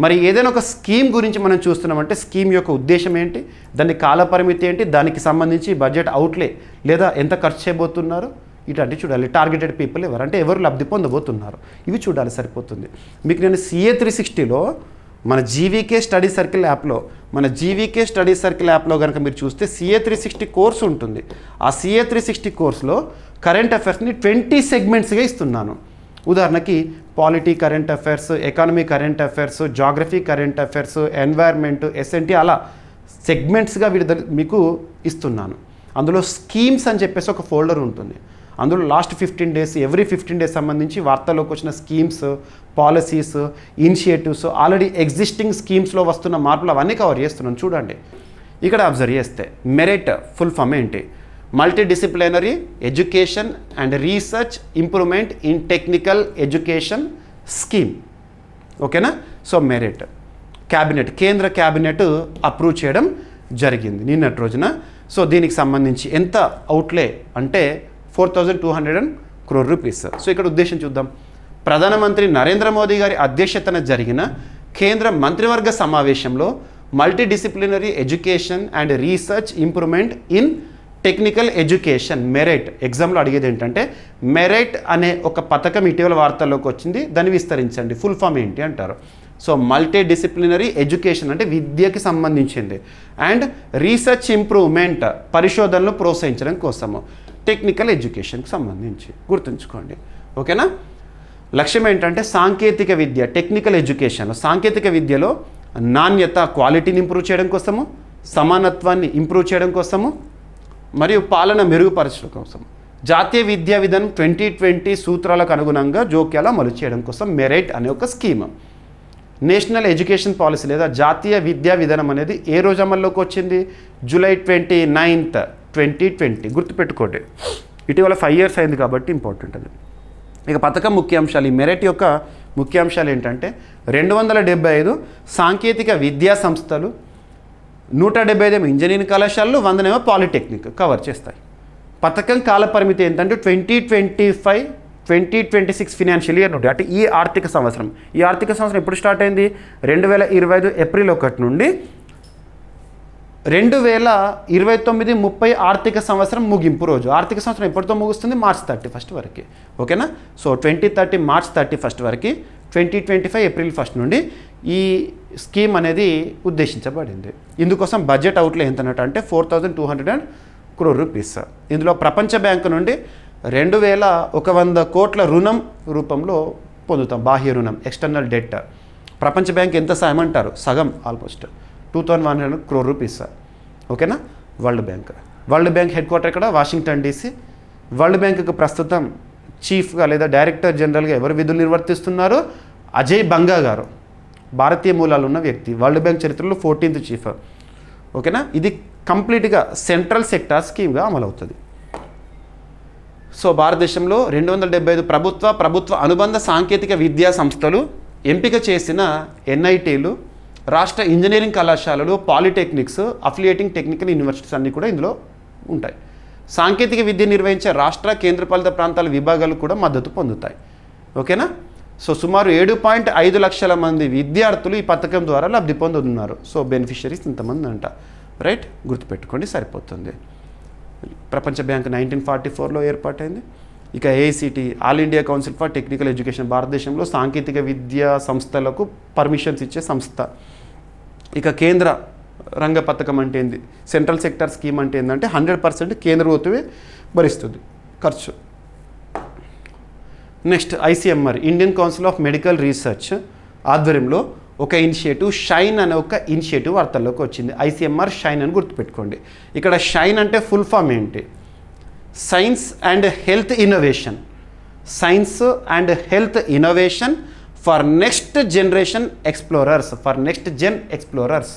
మరి ఏదైనా ఒక స్కీమ్ గురించి మనం చూస్తున్నామంటే స్కీమ్ యొక్క ఉద్దేశం ఏంటి, దాని కాలపరిమితి ఏంటి, దానికి సంబంధించి బడ్జెట్ అవుట్లే లేదా ఎంత ఖర్చు చేయబోతున్నారు, ఇట్లాంటివి చూడాలి. టార్గెటెడ్ పీపుల్ ఎవరు అంటే ఎవరు లబ్ధి పొందబోతున్నారు, ఇవి చూడాలి, సరిపోతుంది. మీకు నేను CA 360లో మన జీవీకే స్టడీ సర్కిల్ యాప్లో కనుక మీరు చూస్తే CA 360 కోర్సు ఉంటుంది. ఆ CA 360 కోర్సులో కరెంట్ అఫైర్స్ని 20 సెగ్మెంట్స్గా ఇస్తున్నాను. ఉదాహరణకి polity current affairs, economy current affairs, geography current affairs, environment, SNT అలా సెగ్మెంట్స్గా మీకు ఇస్తున్నాను. అందులో స్కీమ్స్ అని చెప్పేసి ఒక ఫోల్డర్ ఉంటుంది. అందులో లాస్ట్ 15 డేస్ ఎవ్రీ 15 డేస్ సంబంధించి వార్తల్లోకి వచ్చిన schemes, policies, initiatives, already existing స్కీమ్స్లో వస్తున్న మార్పులు అవన్నీ కవర్ చేస్తున్నాను. చూడండి, ఇక్కడ అబ్జర్వ్ చేస్తే మెరిట్ ఫుల్ ఫామ్ ఏంటి, multidisciplinary education and research improvement in technical education scheme. ఓకేనా. సో మెరిట్ కేంద్ర క్యాబినెట్ అప్రూవ్ చేయడం జరిగింది నిన్నటి రోజున. సో దీనికి సంబంధించి ఎంత అవుట్లే అంటే 4,200 crore రూపీస్. సో ఇక్కడ ఉద్దేశం చూద్దాం. ప్రధానమంత్రి నరేంద్ర మోదీ గారి అధ్యక్షతన జరిగిన కేంద్ర మంత్రివర్గ సమావేశంలో multidisciplinary education and research improvement in technical education merit, ఎగ్జామ్లో అడిగేది ఏంటంటే మెరిట్ అనే ఒక పథకం ఇటీవల వార్తల్లోకి వచ్చింది, దాన్ని విస్తరించండి, ఫుల్ ఫామ్ ఏంటి అంటారు. సో మల్టీడిసిప్లినరీ ఎడ్యుకేషన్ అంటే విద్యకి సంబంధించింది, అండ్ రీసెర్చ్ ఇంప్రూవ్మెంట్ పరిశోధనలు ప్రోత్సహించడం కోసము, టెక్నికల్ ఎడ్యుకేషన్కి సంబంధించి గుర్తుంచుకోండి. ఓకేనా. లక్ష్యం ఏంటంటే సాంకేతిక విద్య, టెక్నికల్ ఎడ్యుకేషన్, సాంకేతిక విద్యలో నాణ్యత, క్వాలిటీని ఇంప్రూవ్ చేయడం కోసము, సమానత్వాన్ని ఇంప్రూవ్ చేయడం కోసము, మరియు పాలన మెరుగుపరచడం కోసం, జాతీయ విద్యా విధానం 2020 సూత్రాలకు అనుగుణంగా జోక్యాలు అమలు చేయడం కోసం మెరిట్ అనే ఒక స్కీమ్. నేషనల్ ఎడ్యుకేషన్ పాలసీ లేదా జాతీయ విద్యా విధానం అనేది ఏ రోజు అమల్లోకి వచ్చింది, జూలై 29, 2020. గుర్తుపెట్టుకోండి, ఇటీవల 5 years అయింది కాబట్టి ఇంపార్టెంట్ అది. ఇక పథకం ముఖ్యాంశాలు, ఈ మెరిట్ యొక్క ముఖ్యాంశాలు ఏంటంటే 275 సాంకేతిక విద్యా సంస్థలు, 175 ఇంజనీరింగ్ కళాశాలలు, 100 పాలిటెక్నిక్ కవర్ చేస్తాయి. పథకం కాలపరిమితి ఏంటంటే 2025-2026 ఫినాన్షియల్ ఇయర్ నుండి, అంటే ఈ ఆర్థిక సంవత్సరం ఎప్పుడు స్టార్ట్ అయింది, 2025 ఏప్రిల్ 1 నుండి 2029-30 ఆర్థిక సంవత్సరం ముగింపు రోజు. ఆర్థిక సంవత్సరం ఎప్పటితో ముగుస్తుంది, మార్చ్ 31 వరకు. ఓకేనా. సో 2030 మార్చ్ 31 వరకు 2025 ఏప్రిల్ 1 నుండి ఈ స్కీమ్ అనేది ఉద్దేశించబడింది. ఇందుకోసం బడ్జెట్ అవుట్లో ఎంత అంటే 4,200 crore రూపీస్. ఇందులో ప్రపంచ బ్యాంకు నుండి 2,100 కోట్ల రుణం రూపంలో పొందుతాం, బాహ్య రుణం, ఎక్స్టర్నల్ డెట్. ప్రపంచ బ్యాంక్ ఎంత సాయం అంటారు, సగం, ఆల్మోస్ట్ 2,100 crore రూపీస్. ఓకేనా. వరల్డ్ బ్యాంక్ హెడ్ క్వార్టర్ ఇక్కడ వాషింగ్టన్ DC. వరల్డ్ బ్యాంకుకు ప్రస్తుతం చీఫ్గా లేదా డైరెక్టర్ జనరల్గా ఎవరు విధులు నిర్వర్తిస్తున్నారు, అజయ్ బంగా గారు, భారతీయ మూలాలు ఉన్న వ్యక్తి, వరల్డ్ బ్యాంక్ చరిత్రలో 14th చీఫ్. ఓకేనా. ఇది కంప్లీట్గా సెంట్రల్ సెక్టార్ స్కీమ్గా అమలవుతుంది. సో భారతదేశంలో 275 ప్రభుత్వ అనుబంధ సాంకేతిక విద్యా సంస్థలు, ఎంపిక చేసిన NITలు, రాష్ట్ర ఇంజనీరింగ్ కళాశాలలు, పాలిటెక్నిక్స్, అఫిలియేటింగ్ టెక్నికల్ యూనివర్సిటీస్ అన్నీ కూడా ఇందులో ఉంటాయి. సాంకేతిక విద్య నిర్వహించే రాష్ట్ర కేంద్రపాలిత ప్రాంతాల విభాగాలు కూడా మద్దతు పొందుతాయి. ఓకేనా. సో సుమారు 7.5 లక్షల మంది విద్యార్థులు ఈ పథకం ద్వారా లబ్ధి పొందుతున్నారు. సో బెనిఫిషరీస్ ఇంతమంది అంట. రైట్, గుర్తుపెట్టుకోండి, సరిపోతుంది. ప్రపంచ బ్యాంక్ 1944లో ఏర్పాటైంది. ఇక AICT, all India council for technical education, భారతదేశంలో సాంకేతిక విద్యా సంస్థలకు పర్మిషన్స్ ఇచ్చే సంస్థ. ఇక కేంద్ర రంగ పథకం అంటే ఏంది, సెంట్రల్ సెక్టర్ స్కీమ్ అంటే ఏంటంటే 100% కేంద్ర ప్రభుత్వమే భరిస్తుంది ఖర్చు. Next ICMR, Indian council of medical research ఆధ్వర్యంలో ఒక ఇనిషియేటివ్, షైన్ అనే ఒక ఇనిషియేటివ్ వార్తల్లోకి వచ్చింది. ICMR షైన్ అని గుర్తుపెట్టుకోండి. ఇక్కడ షైన్ అంటే ఫుల్ ఫామ్ ఏంటి, science and health innovation. Science and health innovation for next generation explorers,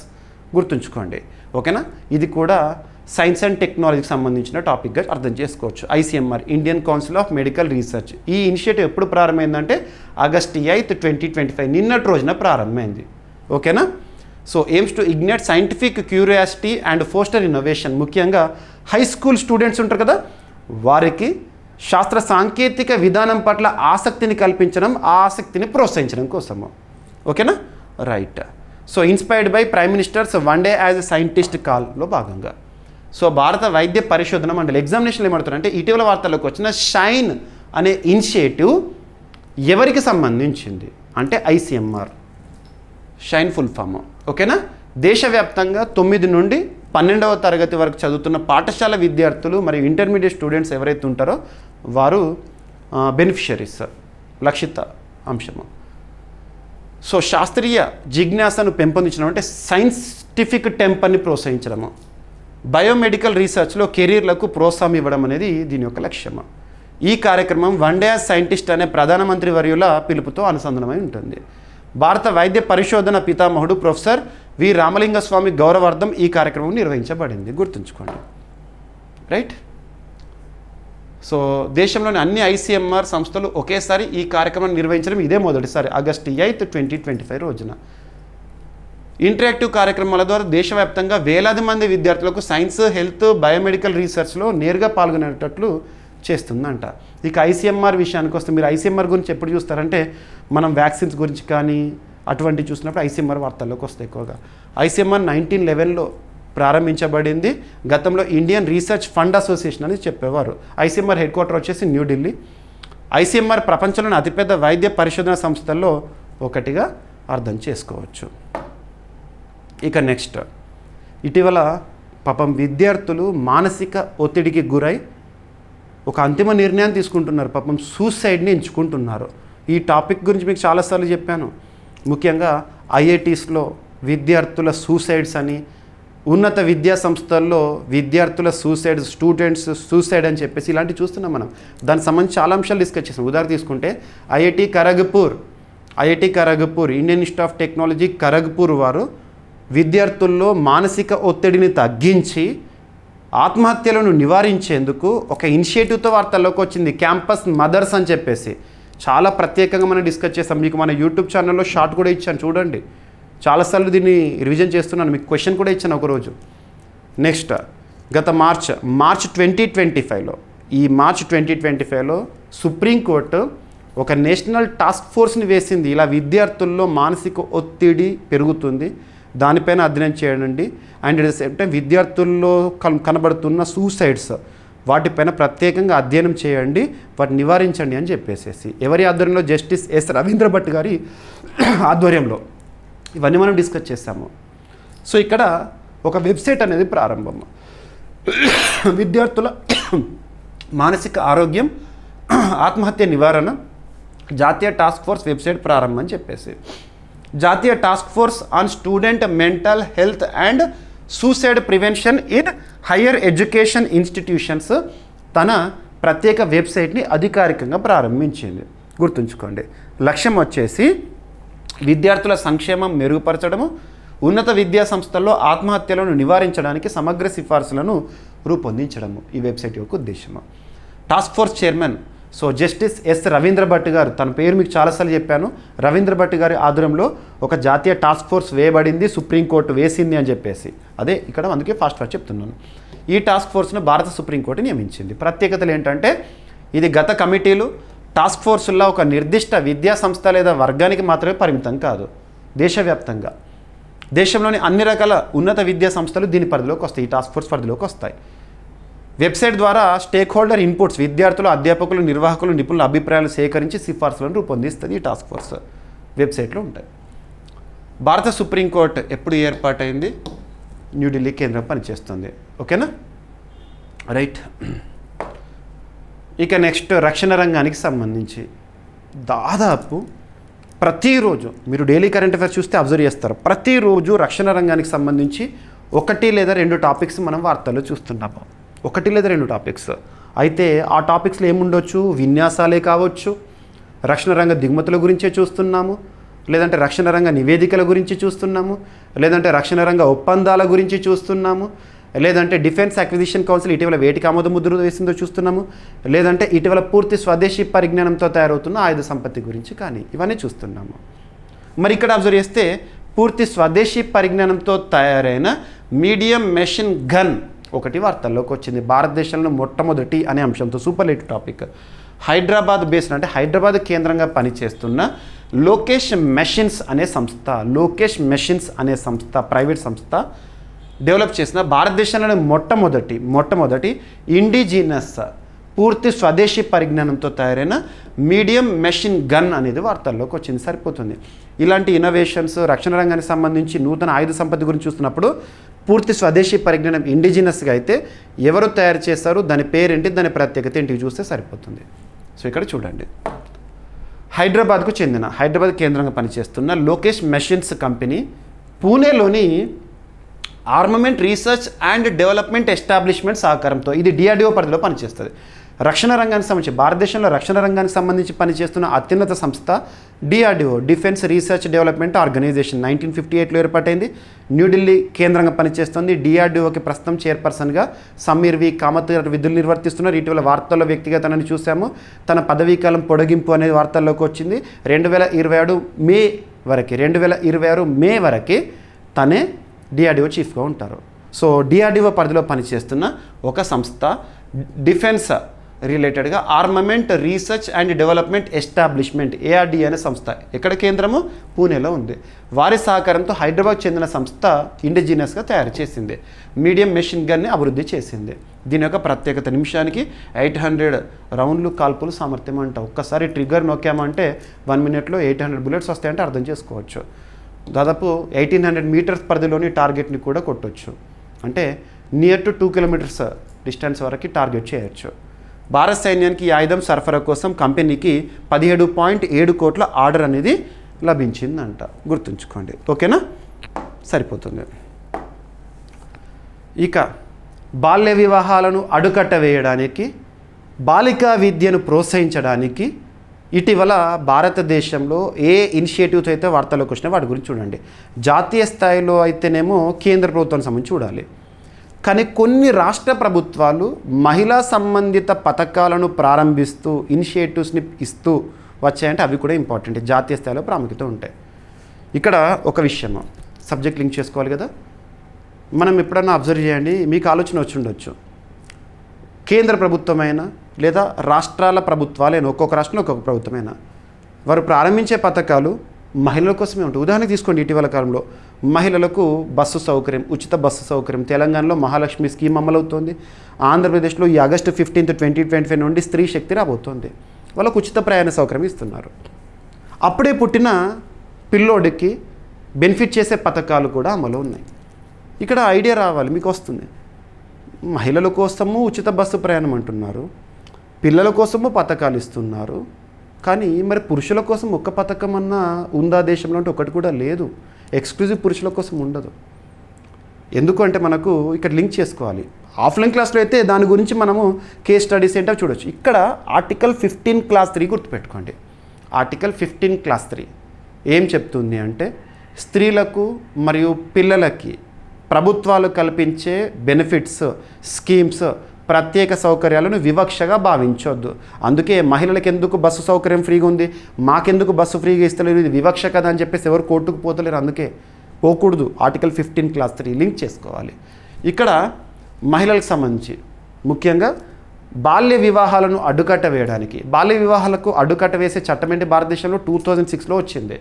గుర్తుంచుకోండి. ఓకేనా. ఇది కూడా సైన్స్ అండ్ టెక్నాలజీకి సంబంధించిన టాపిక్గా అర్థం చేసుకోవచ్చు. ICMR, Indian council of medical research. ఈ ఇనిషియేటివ్ ఎప్పుడు ప్రారంభమైందంటే August 8, 2025, నిన్నటి రోజున ప్రారంభమైంది. ఓకేనా. So AIIMS to ignite scientific curiosity and foster innovation. ముఖ్యంగా హై స్కూల్ స్టూడెంట్స్ ఉంటారు కదా, వారికి శాస్త్ర సాంకేతిక విధానం పట్ల ఆసక్తిని కల్పించడం, ఆ ఆసక్తిని ప్రోత్సహించడం కోసము. ఓకేనా. Right. So inspired by prime ministers one day as a scientist కాల్లో భాగంగా. సో భారత వైద్య పరిశోధన మండలి ఎగ్జామినేషన్లు ఏమంటారంటే, ఇటీవల వార్తల్లోకి వచ్చిన షైన్ అనే ఇనిషియేటివ్ ఎవరికి సంబంధించింది అంటే ICMR, షైన్ ఫుల్ ఫామ్. ఓకేనా. దేశవ్యాప్తంగా 9 నుండి 12వ తరగతి వరకు చదువుతున్న పాఠశాల విద్యార్థులు మరియు ఇంటర్మీడియట్ స్టూడెంట్స్ ఎవరైతే ఉంటారో వారు బెనిఫిషరీస్, లక్షిత అంశము. సో శాస్త్రీయ జిజ్ఞాసను పెంపొందించడం అంటే సైంటిఫిక్ టెంపర్ని ప్రోత్సహించడము, బయోమెడికల్ రీసెర్చ్లో కెరీర్లకు ప్రోత్సాహం ఇవ్వడం అనేది దీని యొక్క లక్ష్యము. ఈ కార్యక్రమం వన్ డే సైంటిస్ట్ అనే ప్రధానమంత్రి వర్యుల పిలుపుతో అనుసంధానమై ఉంటుంది. భారత వైద్య పరిశోధన పితామహుడు ప్రొఫెసర్ వి రామలింగస్వామి గౌరవార్థం ఈ కార్యక్రమం నిర్వహించబడింది, గుర్తుంచుకోండి. రైట్. సో దేశంలోని అన్ని ICMR సంస్థలు ఒకేసారి ఈ కార్యక్రమాన్ని నిర్వహించడం ఇదే మొదటిసారి, August 8, 2025 రోజున. ఇంటరాక్టివ్ కార్యక్రమాల ద్వారా దేశవ్యాప్తంగా వేలాది మంది విద్యార్థులకు సైన్స్, హెల్త్, బయోమెడికల్ రీసెర్చ్లో నేరుగా పాల్గొనేటట్లు చేస్తుందంట. ఇక ICMR విషయానికి వస్తే, మీరు ICMR గురించి ఎప్పుడు చూస్తారంటే మనం వ్యాక్సిన్స్ గురించి కానీ అటువంటివి చూసినప్పుడు ICMR వార్తల్లోకి వస్తాయి ఎక్కువగా. ICMR 1911లో ప్రారంభించబడింది. గతంలో ఇండియన్ రీసెర్చ్ ఫండ్ అసోసియేషన్ అని చెప్పేవారు. ICMR హెడ్ క్వార్టర్ వచ్చేసి న్యూఢిల్లీ. ICMR ప్రపంచంలోని అతిపెద్ద వైద్య పరిశోధన సంస్థల్లో ఒకటిగా అర్థం చేసుకోవచ్చు. ఇక నెక్స్ట్, ఇటీవల పాపం విద్యార్థులు మానసిక ఒత్తిడికి గురై ఒక అంతిమ నిర్ణయాన్ని తీసుకుంటున్నారు, పాపం సూసైడ్ని ఎంచుకుంటున్నారు. ఈ టాపిక్ గురించి మీకు చాలాసార్లు చెప్పాను. ముఖ్యంగా IITsలో విద్యార్థుల సూసైడ్స్ అని, ఉన్నత విద్యా సంస్థల్లో విద్యార్థుల సూసైడ్, స్టూడెంట్స్ సూసైడ్ అని చెప్పేసి ఇలాంటివి చూస్తున్నాం మనం. దానికి సంబంధించి చాలా అంశాలు డిస్కస్ చేసాం. ఉదాహరణ తీసుకుంటే IIT Kharagpur, Indian institute of technology Kharagpur వారు విద్యార్థుల్లో మానసిక ఒత్తిడిని తగ్గించి ఆత్మహత్యలను నివారించేందుకు ఒక ఇనిషియేటివ్తో వార్తల్లోకి వచ్చింది, క్యాంపస్ మదర్స్ అని చెప్పేసి. చాలా ప్రత్యేకంగా మనం డిస్కస్ చేస్తాం. మీకు మన యూట్యూబ్ ఛానల్లో షార్ట్ కూడా ఇచ్చాను, చూడండి. చాలాసార్లు దీన్ని రివిజన్ చేస్తున్నాను, మీకు క్వశ్చన్ కూడా ఇచ్చాను ఒకరోజు. నెక్స్ట్, గత మార్చ్ 2025లో, ఈ మార్చ్ 2025లో సుప్రీంకోర్టు ఒక నేషనల్ టాస్క్ ఫోర్స్ని వేసింది. ఇలా విద్యార్థుల్లో మానసిక ఒత్తిడి పెరుగుతుంది, దానిపైన అధ్యయనం చేయండి. And at the same time విద్యార్థుల్లో కనబడుతున్న సూసైడ్స్, వాటిపైన ప్రత్యేకంగా అధ్యయనం చేయండి, వాటిని నివారించండి అని చెప్పేసేసి ఎవరి ఆధ్వర్యంలో? జస్టిస్ ఎస్ రవీంద్ర భట్ గారి ఆధ్వర్యంలో. ఇవన్నీ మనం డిస్కస్ చేస్తాము. సో ఇక్కడ ఒక వెబ్సైట్ అనేది ప్రారంభం. విద్యార్థుల మానసిక ఆరోగ్యం ఆత్మహత్య నివారణ జాతీయ టాస్క్ ఫోర్స్ వెబ్సైట్ ప్రారంభం అని చెప్పేసి. జాతీయ task force on student mental health and suicide prevention in higher education institutions తన ప్రత్యేక వెబ్సైట్ని అధికారికంగా ప్రారంభించింది. గుర్తుంచుకోండి, లక్ష్యం వచ్చేసి విద్యార్థుల సంక్షేమం మెరుగుపరచడము, ఉన్నత విద్యా సంస్థల్లో ఆత్మహత్యలను నివారించడానికి సమగ్ర సిఫార్సులను రూపొందించడము ఈ వెబ్సైట్ యొక్క ఉద్దేశము. Task force chairman justice S Ravindra Bhat గారు, తన పేరు మీకు చాలాసార్లు చెప్పాను. రవీంద్ర భట్ గారి ఆధ్వర్యంలో ఒక జాతీయ టాస్క్ ఫోర్స్ వేయబడింది, సుప్రీంకోర్టు వేసింది అని చెప్పేసి. అదే ఇక్కడ అందుకే ఫాస్ట్ చెప్తున్నాను. ఈ టాస్క్ ఫోర్స్ను భారత సుప్రీంకోర్టు నియమించింది. ప్రత్యేకతలు ఏంటంటే ఇది గత కమిటీలు టాస్క్ ఫోర్సుల్లో ఒక నిర్దిష్ట విద్యా సంస్థ లేదా వర్గానికి మాత్రమే పరిమితం కాదు. దేశవ్యాప్తంగా దేశంలోని అన్ని రకాల ఉన్నత విద్యా సంస్థలు దీని పరిధిలోకి వస్తాయి, ఈ టాస్క్ ఫోర్స్ పరిధిలోకి వస్తాయి. వెబ్సైట్ ద్వారా స్టేక్ హోల్డర్ ఇన్పుట్స్, విద్యార్థులు, అధ్యాపకులు, నిర్వాహకులు, నిపుణుల అభిప్రాయాలు సేకరించి సిఫార్సులను రూపొందిస్తుంది. ఈ టాస్క్ ఫోర్స్ వెబ్సైట్లో ఉంటాయి. భారత సుప్రీంకోర్టు ఎప్పుడు ఏర్పాటైంది? న్యూఢిల్లీ కేంద్రం పనిచేస్తుంది. ఓకేనా, రైట్. ఇక నెక్స్ట్ రక్షణ రంగానికి సంబంధించి దాదాపు ప్రతిరోజు మీరు డైలీ కరెంట్ అఫైర్స్ చూస్తే అబ్జర్వ్ చేస్తారు. ప్రతిరోజు రక్షణ రంగానికి సంబంధించి 1 లేదా 2 టాపిక్స్ మనం వార్తల్లో చూస్తున్నాము. 1 లేదా 2 టాపిక్స్. అయితే ఆ టాపిక్స్లో ఏముండొచ్చు? విన్యాసాలే కావచ్చు, రక్షణ రంగ దిగుమతుల గురించే చూస్తున్నాము, లేదంటే రక్షణ రంగ నివేదికల గురించి చూస్తున్నాము, లేదంటే రక్షణ రంగ ఒప్పందాల గురించి చూస్తున్నాము, లేదంటే డిఫెన్స్ అక్విజిషన్ కౌన్సిల్ ఇటీవల వేటికి ఆమోద ముద్ర వేసిందో చూస్తున్నాము, లేదంటే ఇటీవల పూర్తి స్వదేశీ పరిజ్ఞానంతో తయారవుతున్న ఆయుధ సంపత్తి గురించి కానీ ఇవన్నీ చూస్తున్నాము. మరి ఇక్కడ అబ్జర్వ్ చేస్తే పూర్తి స్వదేశీ పరిజ్ఞానంతో తయారైన మీడియం మెషిన్ గన్ ఒకటి వార్తల్లోకి వచ్చింది. భారతదేశంలో మొట్టమొదటి అనే అంశంతో సూపర్లేటివ్ టాపిక్. హైదరాబాద్ బేస్డ్ అంటే హైదరాబాద్ కేంద్రంగా పనిచేస్తున్న లోకేష్ మెషిన్స్ అనే సంస్థ ప్రైవేట్ సంస్థ డెవలప్ చేసిన భారతదేశంలోని మొట్టమొదటి ఇండిజినస్ పూర్తి స్వదేశీ పరిజ్ఞానంతో తయారైన మీడియం మెషిన్ గన్ అనేది వార్తల్లోకి వచ్చింది. సరిపోతుంది. ఇలాంటి ఇన్నోవేషన్స్ రక్షణ రంగానికి సంబంధించి నూతన ఆయుధ సంపత్తి గురించి చూస్తున్నప్పుడు పూర్తి స్వదేశీ పరిజ్ఞానం ఇండిజినస్గా అయితే ఎవరు తయారు చేస్తారు, దాని పేరేంటి, దాని ప్రత్యేకత ఏంటి చూస్తే సరిపోతుంది. సో ఇక్కడ చూడండి, హైదరాబాద్ కేంద్రంగా పనిచేస్తున్న లోకేష్ మెషిన్స్ కంపెనీ పూణేలోని armament research and development establishment సహకారంతో, ఇది డిఆర్డిఓ పరిధిలో పనిచేస్తుంది. రక్షణ రంగానికి సంబంధించి భారతదేశంలో రక్షణ రంగానికి సంబంధించి పనిచేస్తున్న అత్యున్నత సంస్థ DRDO, defence research development organisation. 1958లో ఏర్పాటైంది. న్యూఢిల్లీ కేంద్రంగా పనిచేస్తుంది. డిఆర్డిఓకి ప్రస్తుతం చైర్పర్సన్గా సమీర్ వి కామత్ గారు విధులు నిర్వర్తిస్తున్నారు. ఇటీవల వార్తల్లో వ్యక్తిగతనని చూసాము. తన పదవీకాలం పొడిగింపు అనేది వార్తల్లోకి వచ్చింది. 2026 మే వరకు తనే డిఆర్డిఓ చీఫ్గా ఉంటారు. సో డిఆర్డిఓ పరిధిలో పనిచేస్తున్న ఒక సంస్థ డిఫెన్స్ రిలేటెడ్గా armament research and development establishment ARD అనే సంస్థ ఎక్కడ కేంద్రము పూణేలో ఉంది. వారి సహకారంతో హైదరాబాద్ చెందిన సంస్థ ఇండిజినస్గా తయారు చేసింది. మీడియం మెషిన్ గన్ని అభివృద్ధి చేసింది. దీని యొక్క ప్రత్యేకత నిమిషానికి 800 రౌండ్లు కాల్పులు సామర్థ్యం అంట. ఒక్కసారి ట్రిగ్గర్ నొక్కామంటే 1 మినిట్లో 800 బుల్లెట్స్ వస్తాయంటే అర్థం చేసుకోవచ్చు. దాదాపు 1800 మీటర్స్ పరిధిలోని టార్గెట్ని కూడా కొట్టవచ్చు. అంటే నియర్ టు 2 కిలోమీటర్స్ డిస్టెన్స్ వరకు టార్గెట్ చేయొచ్చు. భారత సైన్యానికి ఈ ఆయుధం సరఫరా కోసం కంపెనీకి 17.7 కోట్ల ఆర్డర్ అనేది లభించిందంట. గుర్తుంచుకోండి. ఓకేనా, సరిపోతుంది. ఇక బాల్య వివాహాలను అడుకట్ట వేయడానికి, బాలికా విద్యను ప్రోత్సహించడానికి ఇటీవల భారతదేశంలో ఏ ఇనిషియేటివ్స్ అయితే వార్తల్లోకి వచ్చినా వాటి గురించి చూడండి. జాతీయ స్థాయిలో అయితేనేమో కేంద్ర ప్రభుత్వానికి సంబంధించి చూడాలి. కానీ కొన్ని రాష్ట్ర ప్రభుత్వాలు మహిళా సంబంధిత పథకాలను ప్రారంభిస్తూ ఇనిషియేటివ్స్ని ఇస్తూ వచ్చాయంటే అవి కూడా ఇంపార్టెంట్, జాతీయ స్థాయిలో ప్రాముఖ్యత ఉంటాయి. ఇక్కడ ఒక విషయం సబ్జెక్ట్ లింక్ చేసుకోవాలి కదా. మనం ఎప్పుడన్నా అబ్జర్వ్ చేయండి, మీకు ఆలోచన వచ్చి ఉండొచ్చు. కేంద్ర ప్రభుత్వమైనా లేదా రాష్ట్రాల ప్రభుత్వాలైనా, ఒక్కొక్క రాష్ట్రంలో ఒక్కొక్క ప్రభుత్వమైనా వారు ప్రారంభించే పథకాలు మహిళల కోసమే ఉంటుంది. ఉదాహరణ తీసుకోండి, ఇటీవల కాలంలో మహిళలకు బస్సు సౌకర్యం, ఉచిత బస్సు సౌకర్యం తెలంగాణలో మహాలక్ష్మి స్కీమ్ అమలవుతోంది. ఆంధ్రప్రదేశ్లో ఈ ఆగస్టు 15, 2025 నుండి స్త్రీ శక్తి రాబోతోంది. వాళ్ళకు ఉచిత ప్రయాణ సౌకర్యం ఇస్తున్నారు. అప్పుడే పుట్టిన పిల్లోడికి బెనిఫిట్ చేసే పథకాలు కూడా అమలు ఉన్నాయి. ఇక్కడ ఐడియా రావాలి, మీకు వస్తుంది. మహిళల కోసము ఉచిత బస్సు ప్రయాణం అంటున్నారు, పిల్లల కోసము పథకాలు ఇస్తున్నారు. కానీ మరి పురుషుల కోసం ఒక్క పథకం అన్నా ఉందా దేశంలో అంటే ఒకటి కూడా లేదు. ఎక్స్క్లూజివ్ పురుషుల కోసం ఉండదు. ఎందుకు అంటే మనకు ఇక్కడ లింక్ చేసుకోవాలి. ఆఫ్లైన్ క్లాస్లో అయితే దాని గురించి మనము కేస్ స్టడీస్ ఏంటో చూడొచ్చు. ఇక్కడ ఆర్టికల్ 15 క్లాస్ 3 గుర్తుపెట్టుకోండి. ఆర్టికల్ 15 క్లాస్ 3 ఏం చెప్తుంది అంటే స్త్రీలకు మరియు పిల్లలకి ప్రభుత్వాలు కల్పించే బెనిఫిట్స్, స్కీమ్స్, ప్రత్యేక సౌకర్యాలను వివక్షగా భావించొద్దు. అందుకే మహిళలకు ఎందుకు బస్సు సౌకర్యం ఫ్రీగా ఉంది, మాకెందుకు బస్సు ఫ్రీగా ఇస్తలేరు, ఇది వివక్ష కదా అని చెప్పేసి ఎవరు కోర్టుకు పోతలేరు. అందుకే పోకూడదు. ఆర్టికల్ 15 క్లాస్ 3 లింక్ చేసుకోవాలి. ఇక్కడ మహిళలకు సంబంధించి ముఖ్యంగా బాల్య వివాహాలను అడ్డుకట్ట వేయడానికి, బాల్య వివాహాలకు అడ్డుకట్ట వేసే చట్టం ఏంటి భారతదేశంలో 2006లో వచ్చింది.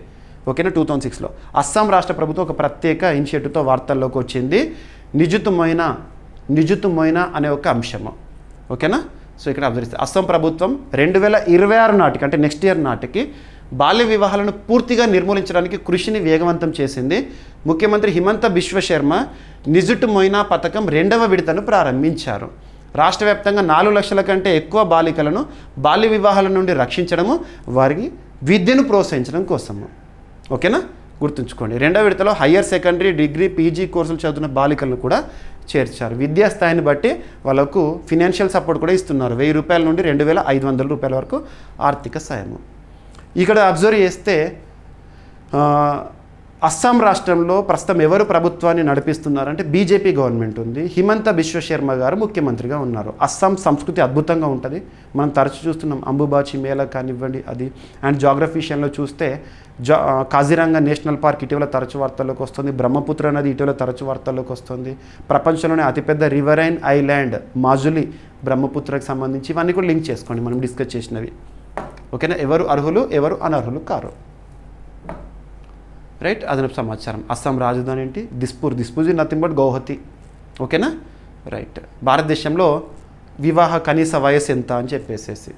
ఓకేనా, 2006లో అస్సాం రాష్ట్ర ప్రభుత్వం ఒక ప్రత్యేక ఇనిషియేటివ్తో వార్తల్లోకి వచ్చింది. నిజుతుమోయినా అనే ఒక అంశము. ఓకేనా, సో ఇక్కడ అబ్జర్వ్ చేస్తే అస్సాం ప్రభుత్వం 2026 నాటికి అంటే నెక్స్ట్ ఇయర్ నాటికి బాల్య వివాహాలను పూర్తిగా నిర్మూలించడానికి కృషిని వేగవంతం చేసింది. ముఖ్యమంత్రి హిమంత బిశ్వ శర్మ నిజుతుమోయినా పథకం 2వ విడతను ప్రారంభించారు. రాష్ట్ర వ్యాప్తంగా 4 లక్షల కంటే ఎక్కువ బాలికలను బాల్య వివాహాల నుండి రక్షించడము, వారికి విద్యను ప్రోత్సహించడం కోసము. ఓకేనా, గుర్తుంచుకోండి. 2వ విడతలో హయ్యర్ సెకండరీ, డిగ్రీ, పీజీ కోర్సులు చదువుతున్న బాలికలను కూడా చేర్చారు. విద్యా స్థాయిని బట్టి వాళ్ళకు ఫినాన్షియల్ సపోర్ట్ కూడా ఇస్తున్నారు. 1000 రూపాయల నుండి 2500 రూపాయల వరకు ఆర్థిక సాయము. ఇక్కడ అబ్జర్వ్ చేస్తే అస్సాం రాష్ట్రంలో ప్రస్తుతం ఎవరు ప్రభుత్వాన్ని నడిపిస్తున్నారంటే బీజేపీ గవర్నమెంట్ ఉంది. హిమంత బిశ్వ శర్మ గారు ముఖ్యమంత్రిగా ఉన్నారు. అస్సాం సంస్కృతి అద్భుతంగా ఉంటుంది. మనం తరచు చూస్తున్నాం, అంబుబాచి మేళా కానివ్వండి అది. అండ్ జాగ్రఫీ విషయంలో చూస్తే కాజిరంగా నేషనల్ పార్క్ ఇటీవల తరచు వార్తల్లోకి వస్తుంది. బ్రహ్మపుత్ర నది ఇటీవల తరచు వార్తల్లోకి వస్తుంది. ప్రపంచంలోనే అతిపెద్ద రివరైన్ ఐలాండ్ మాజులి బ్రహ్మపుత్రకు సంబంధించి ఇవన్నీ కూడా లింక్ చేసుకోండి మనం డిస్కస్ చేసినవి. ఓకేనా, ఎవరు అర్హులు ఎవరు అనర్హులు కారు. రైట్, అదనపు సమాచారం. అస్సాం రాజధాని ఏంటి? Dispur. Dispur is nothing but Guwahati. ఓకేనా, రైట్. భారతదేశంలో వివాహ కనీస వయసు ఎంత అని చెప్పేసేసి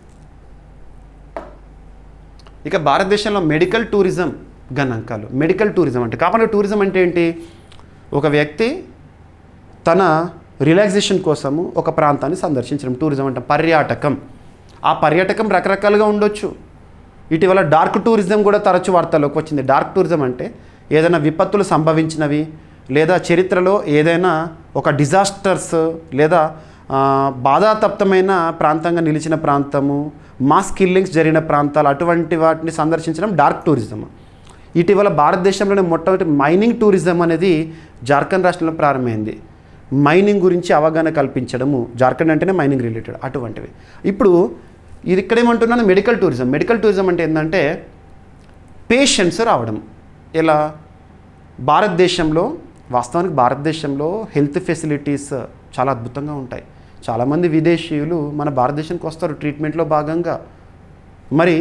ఇక భారతదేశంలో మెడికల్ టూరిజం గణాంకాలు. మెడికల్ టూరిజం అంటే కాకుండా టూరిజం అంటే ఏంటి? ఒక వ్యక్తి తన రిలాక్సేషన్ కోసము ఒక ప్రాంతాన్ని సందర్శించడం టూరిజం అంటే పర్యాటకం. ఆ పర్యాటకం రకరకాలుగా ఉండొచ్చు. ఇటీవల డార్క్ టూరిజం కూడా తరచు వార్తల్లోకి వచ్చింది. డార్క్ టూరిజం అంటే ఏదైనా విపత్తులు సంభవించినవి లేదా చరిత్రలో ఏదైనా ఒక డిజాస్టర్స్ లేదా బాధాతప్తమైన ప్రాంతంగా నిలిచిన ప్రాంతము, మాస్ కిల్లింగ్స్ జరిగిన ప్రాంతాలు, అటువంటి వాటిని సందర్శించడం డార్క్ టూరిజం. ఇటీవల భారతదేశంలోనే మొట్టమొదటి మైనింగ్ టూరిజం అనేది జార్ఖండ్ రాష్ట్రంలో ప్రారంభమైంది. మైనింగ్ గురించి అవగాహన కల్పించడము, జార్ఖండ్ అంటేనే మైనింగ్ రిలేటెడ్ అటువంటివి. ఇప్పుడు ఇది ఇక్కడేమంటున్నాను మెడికల్ టూరిజం. మెడికల్ టూరిజం అంటే ఏంటంటే పేషెంట్స్ రావడం. ఎలా? భారతదేశంలో వాస్తవానికి భారతదేశంలో హెల్త్ ఫెసిలిటీస్ చాలా అద్భుతంగా ఉంటాయి. చాలామంది విదేశీయులు మన భారతదేశానికి వస్తారు ట్రీట్మెంట్లో భాగంగా. మరి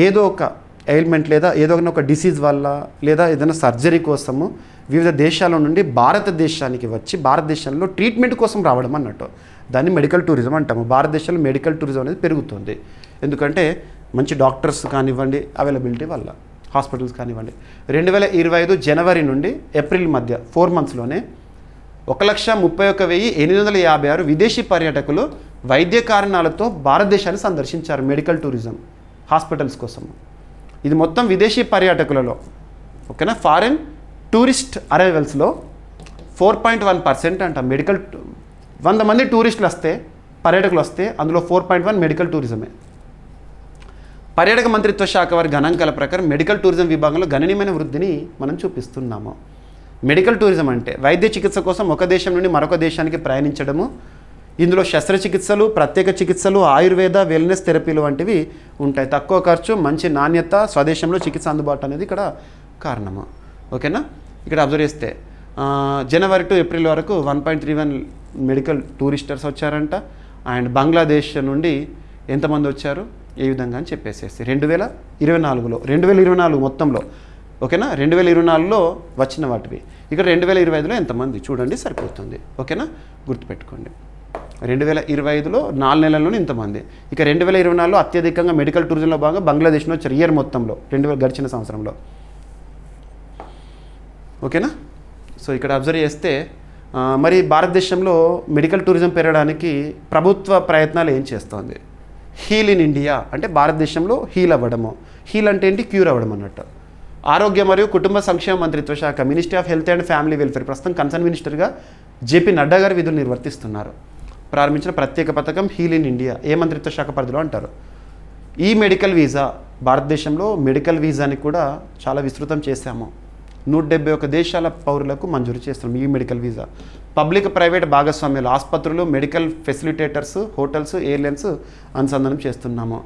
ఏదో ఒక ఎయిల్మెంట్ లేదా ఏదో ఒక డిసీజ్ వల్ల లేదా ఏదైనా సర్జరీ కోసము వివిధ దేశాల నుండి భారతదేశానికి వచ్చి భారతదేశంలో ట్రీట్మెంట్ కోసం రావడం అన్నట్టు. దాన్ని మెడికల్ టూరిజం అంటాము. భారతదేశంలో మెడికల్ టూరిజం అనేది పెరుగుతుంది. ఎందుకంటే మంచి డాక్టర్స్ కానివ్వండి అవైలబిలిటీ వల్ల, హాస్పిటల్స్ కానివ్వండి. 2025 జనవరి నుండి ఏప్రిల్ మధ్య 4 మంత్స్లోనే 1,31,856 విదేశీ పర్యాటకులు వైద్య కారణాలతో భారతదేశాన్ని సందర్శించారు. మెడికల్ టూరిజం హాస్పిటల్స్ కోసం. ఇది మొత్తం విదేశీ పర్యాటకులలో. ఓకేనా, ఫారెన్ టూరిస్ట్ అరైవల్స్లో 4.1% అంట. మెడికల్ 100 మంది టూరిస్టులు వస్తే పర్యాటకులు వస్తే అందులో 4.1 మెడికల్ టూరిజమే. పర్యాటక మంత్రిత్వ శాఖ వారి గణాంకాల ప్రకారం మెడికల్ టూరిజం విభాగంలో గణనీయమైన వృద్ధిని మనం చూపిస్తున్నాము. మెడికల్ టూరిజం అంటే వైద్య చికిత్స కోసం ఒక దేశం నుండి మరొక దేశానికి ప్రయాణించడము. ఇందులో శస్త్రచికిత్సలు, ప్రత్యేక చికిత్సలు, ఆయుర్వేద, వెల్నెస్ థెరపీలు వంటివి ఉంటాయి. తక్కువ ఖర్చు, మంచి నాణ్యత, స్వదేశంలో చికిత్స అందుబాటు అనేది ఇక్కడ కారణము. ఓకేనా, ఇక్కడ అబ్జర్వ్ చేస్తే జనవరి టు ఏప్రిల్ వరకు 1.31 మెడికల్ టూరిస్టర్స్ వచ్చారంట. అండ్ బంగ్లాదేశ్ నుండి ఎంతమంది వచ్చారు ఏ విధంగా అని చెప్పేసేసి 2024 మొత్తంలో ఓకేనా, 2024లో వచ్చిన వాటివి. ఇక్కడ 2025లో ఎంతమంది చూడండి సరిపోతుంది. ఓకేనా, గుర్తుపెట్టుకోండి. 2025లో 4 నెలల్లోనే ఇంతమంది. ఇక 2024లో అత్యధికంగా మెడికల్ టూరిజంలో భాగంగా బంగ్లాదేశ్లో వచ్చారు ఇయర్ మొత్తంలో, గడిచిన సంవత్సరంలో. ఓకేనా, సో ఇక్కడ అబ్జర్వ్ చేస్తే మరి భారతదేశంలో మెడికల్ టూరిజం పెరగడానికి ప్రభుత్వ ప్రయత్నాలు ఏం చేస్తోంది? హీల్ ఇన్ ఇండియా అంటే భారతదేశంలో హీల్ అవ్వడము. హీల్ అంటే ఏంటి? క్యూర్ అవ్వడం అన్నట్టు. ఆరోగ్య మరియు కుటుంబ సంక్షేమ మంత్రిత్వ శాఖ, ministry of health and family welfare, ప్రస్తుతం కన్సర్న్ మినిస్టర్గా జేపీ నడ్డా గారు విధులు నిర్వర్తిస్తున్నారు. ప్రారంభించిన ప్రత్యేక పథకం హీల్ ఇన్ ఇండియా ఏ మంత్రిత్వ శాఖ పరిధిలో అంటారు? ఈ మెడికల్ వీసా, భారతదేశంలో మెడికల్ వీసాని కూడా చాలా విస్తృతం చేశాము. 171 దేశాల పౌరులకు మంజూరు చేస్తున్నాం ఈ మెడికల్ వీసా. పబ్లిక్ ప్రైవేట్ భాగస్వామ్యాలు, ఆసుపత్రులు, మెడికల్ ఫెసిలిటేటర్స్, హోటల్స్, ఎయిర్లైన్స్ అనుసంధానం చేస్తున్నాము.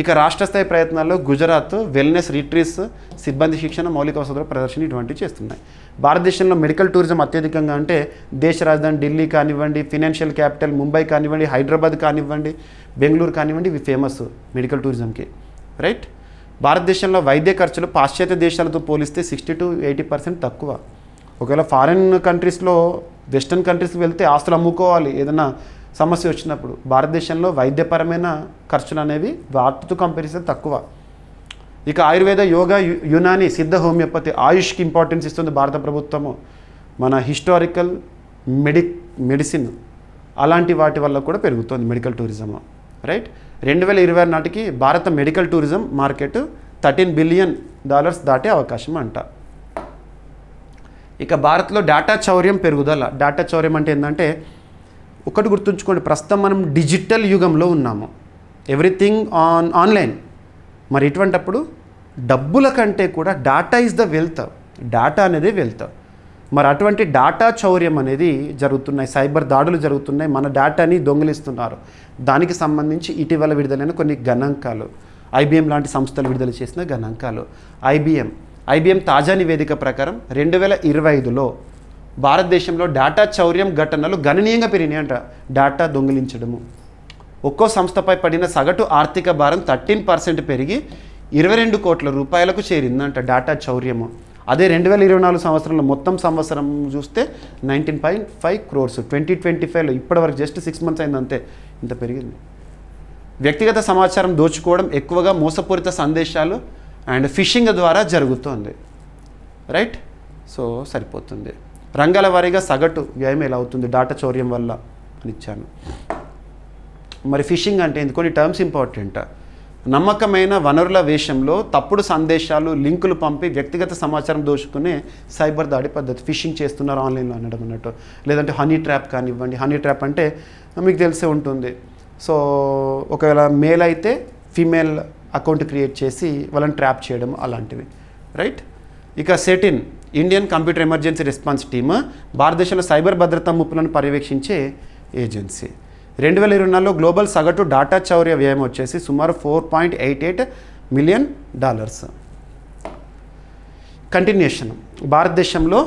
ఇక రాష్ట్ర స్థాయి ప్రయత్నాల్లో గుజరాత్ వెల్నెస్ రిట్రీట్స్, సిబ్బంది శిక్షణ, మౌలిక వసతుల ప్రదర్శన ఇటువంటివి చేస్తున్నాయి. భారతదేశంలో మెడికల్ టూరిజం అత్యధికంగా అంటే దేశ రాజధాని ఢిల్లీ కానివ్వండి, ఫినాన్షియల్ క్యాపిటల్ ముంబై కానివ్వండి, హైదరాబాద్ కానివ్వండి, బెంగళూరు కానివ్వండి, ఇవి ఫేమస్ మెడికల్ టూరిజంకి. రైట్. భారతదేశంలో వైద్య ఖర్చులు పాశ్చాత్య దేశాలతో పోలిస్తే 60 to 80% తక్కువ. ఒకవేళ ఫారిన్ కంట్రీస్లో, వెస్టర్న్ కంట్రీస్కి వెళ్తే ఆస్తులు అమ్ముకోవాలి ఏదైనా సమస్య వచ్చినప్పుడు. భారతదేశంలో వైద్యపరమైన ఖర్చులు అనేవి వాటితో కంపారిజన్ తక్కువ. ఇక ఆయుర్వేద, యోగా, యునాని, సిద్ధ హోమియోపతి, ఆయుష్కి ఇంపార్టెన్స్ ఇస్తుంది భారత ప్రభుత్వము. మన హిస్టారికల్ మెడిసిన్ అలాంటి వాటి వల్ల కూడా పెరుగుతుంది మెడికల్ టూరిజము. రైట్. 2026 నాటికి భారత మెడికల్ టూరిజం మార్కెట్ $13 బిలియన్ దాటే అవకాశం అంట. ఇక భారత్లో డేటా చౌర్యం పెరుగుదల. డేటా చౌర్యం అంటే ఏంటంటే, ఒకటి గుర్తుంచుకోండి, ప్రస్తుతం మనం డిజిటల్ యుగంలో ఉన్నాము. Everything online. మరి ఇటువంటప్పుడు డబ్బుల కంటే కూడా data is the wealth. Data అనేది వెల్త్. మరి అటువంటి డేటా చౌర్యం అనేది జరుగుతున్నాయి, సైబర్ దాడులు జరుగుతున్నాయి, మన డేటాని దొంగిలిస్తున్నారు. దానికి సంబంధించి ఇటీవల విడుదలైన కొన్ని గణాంకాలు, IBM లాంటి సంస్థలు విడుదల చేసిన గణాంకాలు. IBM తాజా నివేదిక ప్రకారం 2025లో భారతదేశంలో డేటా చౌర్యం ఘటనలు గణనీయంగా పెరిగినాయంట. డేటా దొంగిలించడము. ఒక్కో సంస్థపై పడిన సగటు ఆర్థిక భారం 13% పెరిగి 22 కోట్ల రూపాయలకు చేరిందంట డేటా చౌర్యము. అదే 2024 సంవత్సరంలో మొత్తం సంవత్సరం చూస్తే 19.5 crores. 2025లో ఇప్పటివరకు జస్ట్ 6 months అయిందంతే, ఇంత పెరిగింది. వ్యక్తిగత సమాచారం దోచుకోవడం ఎక్కువగా మోసపూరిత సందేశాలు అండ్ ఫిషింగ్ ద్వారా జరుగుతోంది. రైట్. సో సరిపోతుంది. రంగాల వారీగా సగటు వ్యయం ఎలా అవుతుంది డేటా చౌర్యం వల్ల అని ఇచ్చాను. మరి ఫిషింగ్ అంటే కొన్ని టర్మ్స్ ఇంపార్టెంట్. నమ్మకమైన వనరుల వేషంలో తప్పుడు సందేశాలు, లింకులు పంపి వ్యక్తిగత సమాచారం దోచుకునే సైబర్ దాడి పద్ధతి. ఫిషింగ్ చేస్తున్నారు ఆన్లైన్లో అనడం అన్నట్టు. లేదంటే హనీ ట్రాప్ కానివ్వండి. హనీ ట్రాప్ అంటే మీకు తెలిసే ఉంటుంది. సో ఒకవేళ మేల్ అయితే ఫీమేల్ అకౌంట్ క్రియేట్ చేసి వాళ్ళని ట్రాప్ చేయడం అలాంటివి. రైట్. ఇక CERT-In, Indian computer emergency response team, భారతదేశంలో సైబర్ భద్రతా ముప్పులను పర్యవేక్షించే ఏజెన్సీ. 2024లో గ్లోబల్ సగటు డేటా చౌర్య వ్యయం వచ్చేసి సుమారు $4.88 మిలియన్. కంటిన్యూషన్. భారతదేశంలో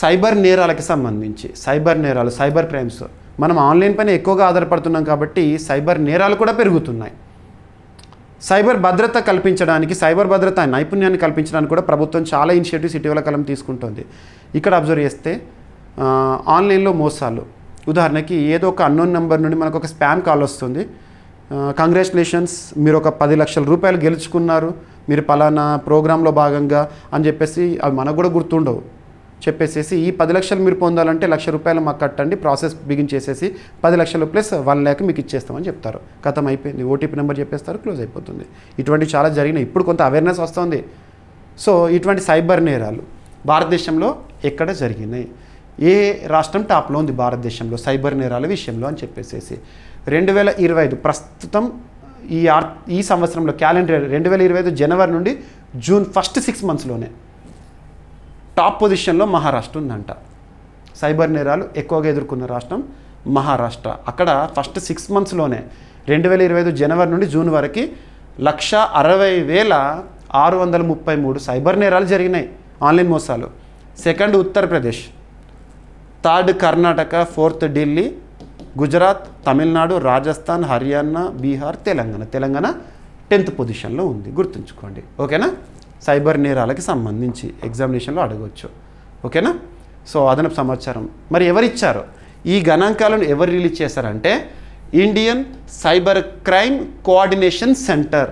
సైబర్ నేరాలకి సంబంధించి, సైబర్ క్రైమ్స్, మనం ఆన్లైన్ పైన ఎక్కువగా ఆధారపడుతున్నాం కాబట్టి సైబర్ నేరాలు కూడా పెరుగుతున్నాయి. సైబర్ భద్రత కల్పించడానికి, సైబర్ భద్రత నైపుణ్యాన్ని కల్పించడానికి కూడా ప్రభుత్వం చాలా ఇనిషియేటివ్స్ ఇటీవల కాలం తీసుకుంటుంది. ఇక్కడ అబ్జర్వ్ చేస్తే ఆన్లైన్లో మోసాలు. ఉదాహరణకి ఏదో ఒక అన్నోన్ నెంబర్ నుండి మనకు ఒక స్పామ్ కాల్ వస్తుంది. కంగ్రాచులేషన్స్, మీరు ఒక 10 లక్షల రూపాయలు గెలుచుకున్నారు, మీరు పలానా ప్రోగ్రాంలో భాగంగా అని చెప్పేసి, అవి మనకు కూడా గుర్తుండవు, చెప్పేసేసి ఈ 10 లక్షలు మీరు పొందాలంటే ₹1,00,000 మాకు కట్టండి, ప్రాసెస్ బిగిన్ చేసేసి 10 లక్షలు ప్లస్ 1 lakh మీకు ఇచ్చేస్తామని చెప్తారు. ఖతం అయిపోయింది. ఓటీపీ నెంబర్ చెప్పేస్తారు, క్లోజ్ అయిపోతుంది. ఇటువంటి చాలా జరిగినాయి. ఇప్పుడు కొంత అవేర్నెస్ వస్తుంది. సో ఇటువంటి సైబర్ నేరాలు భారతదేశంలో ఎక్కడ జరిగినాయి, ఏ రాష్ట్రం టాప్లో ఉంది భారతదేశంలో సైబర్ నేరాల విషయంలో అని చెప్పేసి 2025 ప్రస్తుతం ఈ సంవత్సరంలో క్యాలెండర్ 2025 జనవరి నుండి జూన్ ఫస్ట్ 6 monthsలోనే టాప్ పొజిషన్లో మహారాష్ట్ర ఉందంట. సైబర్ నేరాలు ఎక్కువగా ఎదుర్కొన్న రాష్ట్రం మహారాష్ట్ర. అక్కడ ఫస్ట్ 6 monthsలోనే 2025 జనవరి నుండి జూన్ వరకు 160,633 సైబర్ నేరాలు జరిగినాయి, ఆన్లైన్ మోసాలు. Second Uttar Pradesh, third Karnataka, fourth Delhi, Gujarat, Tamil Nadu, Rajasthan, Haryana, Bihar, Telangana 10th పొజిషన్లో ఉంది. గుర్తుంచుకోండి. ఓకేనా. సైబర్ నేరాలకి సంబంధించి ఎగ్జామినేషన్లో అడగవచ్చు. ఓకేనా? సో అదనపు సమాచారం. మరి ఎవరిచ్చారు ఈ గణాంకాలను? ఎవరు రిలీజ్ చేశారంటే Indian cyber crime coordination centre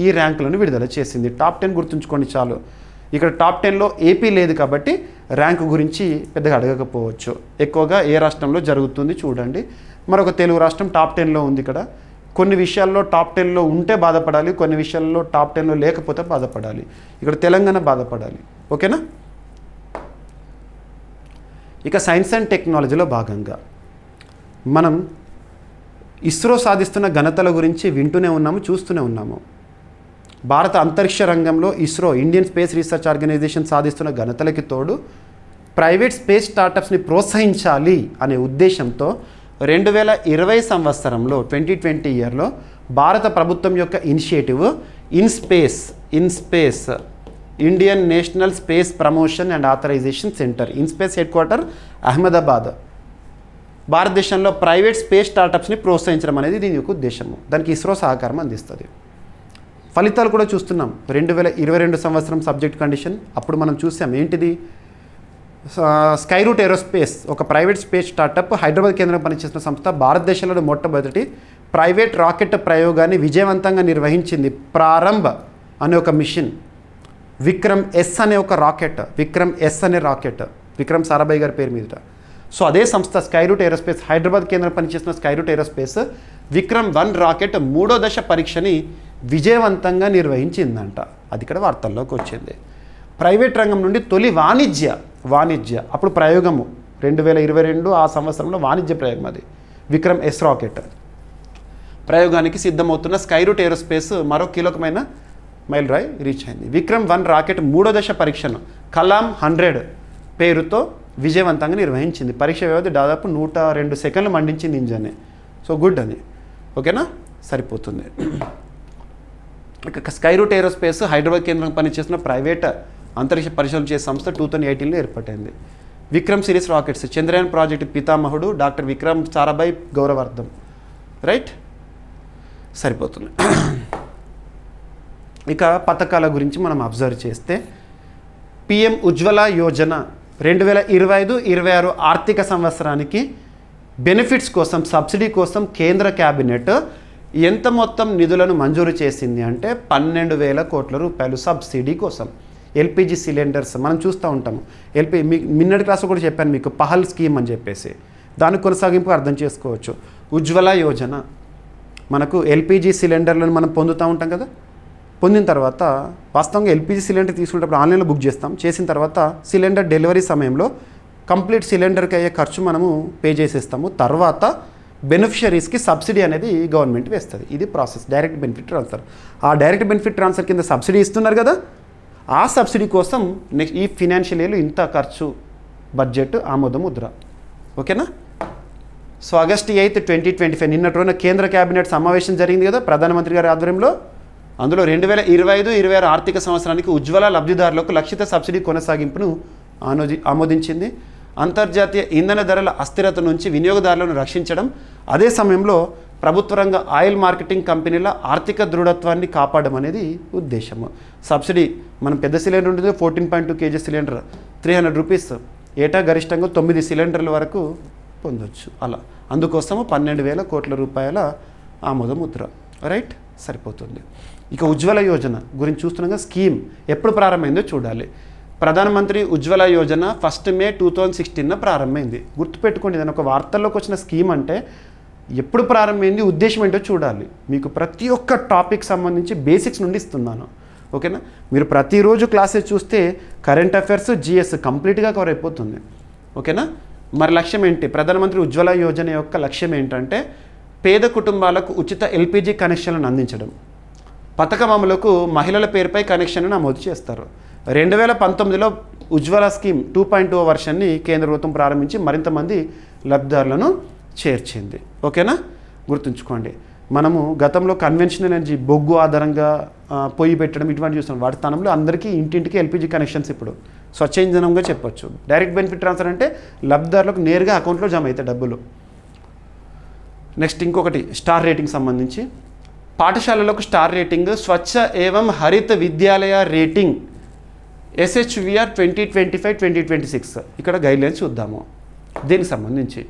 ఈ ర్యాంకులను విడుదల చేసింది. టాప్ 10 గుర్తుంచుకోండి చాలు. ఇక్కడ టాప్ 10లో ఏపీ లేదు కాబట్టి ర్యాంకు గురించి పెద్దగా అడగకపోవచ్చు. ఎక్కువగా ఏ రాష్ట్రంలో జరుగుతుంది చూడండి. మరొక తెలుగు రాష్ట్రం టాప్ 10లో ఉంది. ఇక్కడ కొన్ని విషయాల్లో టాప్ 10లో ఉంటే బాధపడాలి, కొన్ని విషయాల్లో టాప్ 10లో లేకపోతే బాధపడాలి. ఇక్కడ తెలంగాణ బాధపడాలి. ఓకేనా? ఇక సైన్స్ అండ్ టెక్నాలజీలో భాగంగా మనం ఇస్రో సాధిస్తున్న ఘనతల గురించి వింటూనే ఉన్నాము, చూస్తూనే ఉన్నాము. భారత అంతరిక్ష రంగంలో ISRO Indian space research organisation సాధిస్తున్న ఘనతలకి తోడు ప్రైవేట్ స్పేస్ స్టార్టప్స్ని ప్రోత్సహించాలి అనే ఉద్దేశంతో 2020 సంవత్సరంలో 2020 ఇయర్లో భారత ప్రభుత్వం యొక్క initiative INSPACe Indian national space promotion and authorisation centre, INSPACe head quarter Ahmedabad, భారతదేశంలో ప్రైవేట్ స్పేస్ స్టార్టప్స్ని ప్రోత్సహించడం అనేది దీని యొక్క ఉద్దేశము. దానికి ఇస్రో సహకారం అందిస్తుంది. ఫలితాలు కూడా చూస్తున్నాం. 2022 సంవత్సరం సబ్జెక్ట్ కండిషన్ అప్పుడు మనం చూసాం. ఏంటిది? స్కైరూట్ ఏరోస్పేస్ ఒక ప్రైవేట్ స్పేస్ స్టార్టప్ హైదరాబాద్ కేంద్రం పనిచేసిన సంస్థ భారతదేశంలో మొట్టమొదటి ప్రైవేట్ రాకెట్ ప్రయోగాన్ని విజయవంతంగా నిర్వహించింది. ప్రారంభ్ అనే ఒక మిషన్, విక్రమ్ ఎస్ అనే ఒక రాకెట్, విక్రమ్ సారాభాయ్ గారి పేరు మీద. సో అదే సంస్థ స్కైరూట్ ఏరోస్పేస్ హైదరాబాద్ కేంద్రం పనిచేసిన స్కైరూట్ ఏరోస్పేస్ విక్రమ్ 1 రాకెట్ 3వ దశ పరీక్షని విజయవంతంగా నిర్వహించిందంట. అది ఇక్కడ వార్తల్లోకి వచ్చింది. ప్రైవేట్ రంగం నుండి తొలి వాణిజ్య అప్పుడు ప్రయోగము 2022 ఆ సంవత్సరంలో వాణిజ్య ప్రయోగం అది విక్రమ్ ఎస్ రాకెట్ ప్రయోగానికి సిద్ధమవుతున్న స్కైరూట్ ఏరోస్పేస్ మరో కీలకమైన మైలురాయి రీచ్ అయింది. విక్రమ్ 1 రాకెట్ 3వ దశ పరీక్షను కలాం 100 పేరుతో విజయవంతంగా నిర్వహించింది. పరీక్ష వ్యవధి దాదాపు 102 సెకండ్లు మండించింది ఇంజన్ని. సో గుడ్ అది. ఓకేనా? సరిపోతుంది. ఇక స్కైరూట్ ఏరోస్పేస్ హైదరాబాద్ కేంద్రం పనిచేసిన ప్రైవేట్ అంతరిక్ష పరిశోధన చేసే సంస్థ 2018లో ఏర్పడింది. Vikram series rockets Chandrayaan project పితామహుడు డాక్టర్ విక్రమ్ సారాభాయ్ గౌరవార్థం. రైట్? సరిపోతుంది. ఇక పథకాల గురించి మనం అబ్జర్వ్ చేస్తే పిఎం ఉజ్వల యోజన 2025-26 ఆర్థిక సంవత్సరానికి బెనిఫిట్స్ కోసం, సబ్సిడీ కోసం కేంద్ర క్యాబినెట్ ఎంత మొత్తం నిధులను మంజూరు చేసింది అంటే 12,000 కోట్ల రూపాయలు సబ్సిడీ కోసం. ఎల్పిజి సిలిండర్స్ మనం చూస్తూ ఉంటాము. నిన్నటి క్లాస్లో కూడా చెప్పాను మీకు, పహల్ స్కీమ్ అని చెప్పేసి. దాని కొనసాగింపు అర్థం చేసుకోవచ్చు. ఉజ్వల యోజన మనకు ఎల్పిజి సిలిండర్లను మనం పొందుతూ ఉంటాం కదా. పొందిన తర్వాత వాస్తవంగా ఎల్పిజి సిలిండర్ తీసుకునేటప్పుడు ఆన్లైన్లో బుక్ చేస్తాం. చేసిన తర్వాత సిలిండర్ డెలివరీ సమయంలో కంప్లీట్ సిలిండర్కి అయ్యే ఖర్చు మనము పే చేసేస్తాము. తర్వాత బెనిఫిషరీస్కి సబ్సిడీ అనేది గవర్నమెంట్ వేస్తుంది. ఇది ప్రాసెస్, డైరెక్ట్ బెనిఫిట్ ట్రాన్స్ఫర్. ఆ డైరెక్ట్ బెనిఫిట్ ట్రాన్స్ఫర్ కింద సబ్సిడీ ఇస్తున్నారు కదా, ఆ సబ్సిడీ కోసం నెక్స్ట్ ఈ ఫినాన్షియల్ ఇయర్లో ఇంత ఖర్చు బడ్జెట్ ఆమోద ముద్ర. ఓకేనా? సో ఆగస్ట్ 8, 2025 నిన్నటి రోజున కేంద్ర క్యాబినెట్ సమావేశం జరిగింది కదా ప్రధానమంత్రి గారి ఆధ్వర్యంలో. అందులో 2025-26 ఆర్థిక సంవత్సరానికి ఉజ్వల లబ్ధిదారులకు లక్షిత సబ్సిడీ కొనసాగింపును ఆమోదించింది. అంతర్జాతీయ ఇంధన ధరల అస్థిరత నుంచి వినియోగదారులను రక్షించడం, అదే సమయంలో ప్రభుత్వ రంగ ఆయిల్ మార్కెటింగ్ కంపెనీల ఆర్థిక దృఢత్వాన్ని కాపాడడం అనేది ఉద్దేశము. సబ్సిడీ మనం పెద్ద సిలిండర్ ఉంటుంది 14.2 kg సిలిండర్ 300 రూపీస్, ఏటా గరిష్టంగా 9 సిలిండర్ల వరకు పొందొచ్చు. అలా అందుకోసము 12,000 కోట్ల రూపాయల ఆమోద ముద్ర. రైట్? సరిపోతుంది. ఇక ఉజ్వల యోజన గురించి చూస్తున్నాగా స్కీమ్ ఎప్పుడు ప్రారంభమైందో చూడాలి. ప్రధానమంత్రి ఉజ్వల యోజన 1 మే 2016 ప్రారంభమైంది. గుర్తుపెట్టుకోండి, దాని ఒక వార్తల్లోకి వచ్చిన స్కీమ్ అంటే ఎప్పుడు ప్రారంభమైంది, ఉద్దేశం ఏంటో చూడాలి. మీకు ప్రతి ఒక్క టాపిక్ సంబంధించి బేసిక్స్ నుండి ఇస్తున్నాను. ఓకేనా? మీరు ప్రతిరోజు క్లాసెస్ చూస్తే కరెంట్ అఫైర్స్, జిఎస్ కంప్లీట్గా కవర్ అయిపోతుంది. ఓకేనా? మరి లక్ష్యం ఏంటి? ప్రధానమంత్రి ఉజ్వల యోజన యొక్క లక్ష్యం ఏంటంటే పేద కుటుంబాలకు ఉచిత ఎల్పిజి కనెక్షన్లను అందించడం. పథకం అమలుకు మహిళల పేరుపై కనెక్షన్ను నమోదు చేస్తారు. 2019లో ఉజ్వల స్కీమ్ 2.0 వర్షన్ని కేంద్ర ప్రభుత్వం ప్రారంభించి మరింత మంది లబ్ధిదారులను చేర్చింది. ఓకేనా? గుర్తుంచుకోండి. మనము గతంలో కన్వెన్షనల్ ఎనర్జీ బొగ్గు ఆధారంగా పొయ్యి పెట్టడం ఇటువంటి చూస్తాం. వాటి స్థానంలో అందరికీ ఇంటింటికి ఎల్పిజి కనెక్షన్స్ ఇప్పుడు స్వచ్ఛ ఇంధనంగా చెప్పొచ్చు. డైరెక్ట్ బెనిఫిట్ ట్రాన్స్ఫర్ అంటే లబ్ధిదారులకు నేరుగా అకౌంట్లో జమ అవుతాయి డబ్బులు. నెక్స్ట్ ఇంకొకటి స్టార్ రేటింగ్ సంబంధించి పాఠశాలలకు స్టార్ రేటింగ్ స్వచ్ఛ ఏవం హరిత విద్యాలయ రేటింగ్ SHVR 2025-2026 ఇక్కడ గైడ్లైన్స్ చూద్దాము. దీనికి సంబంధించి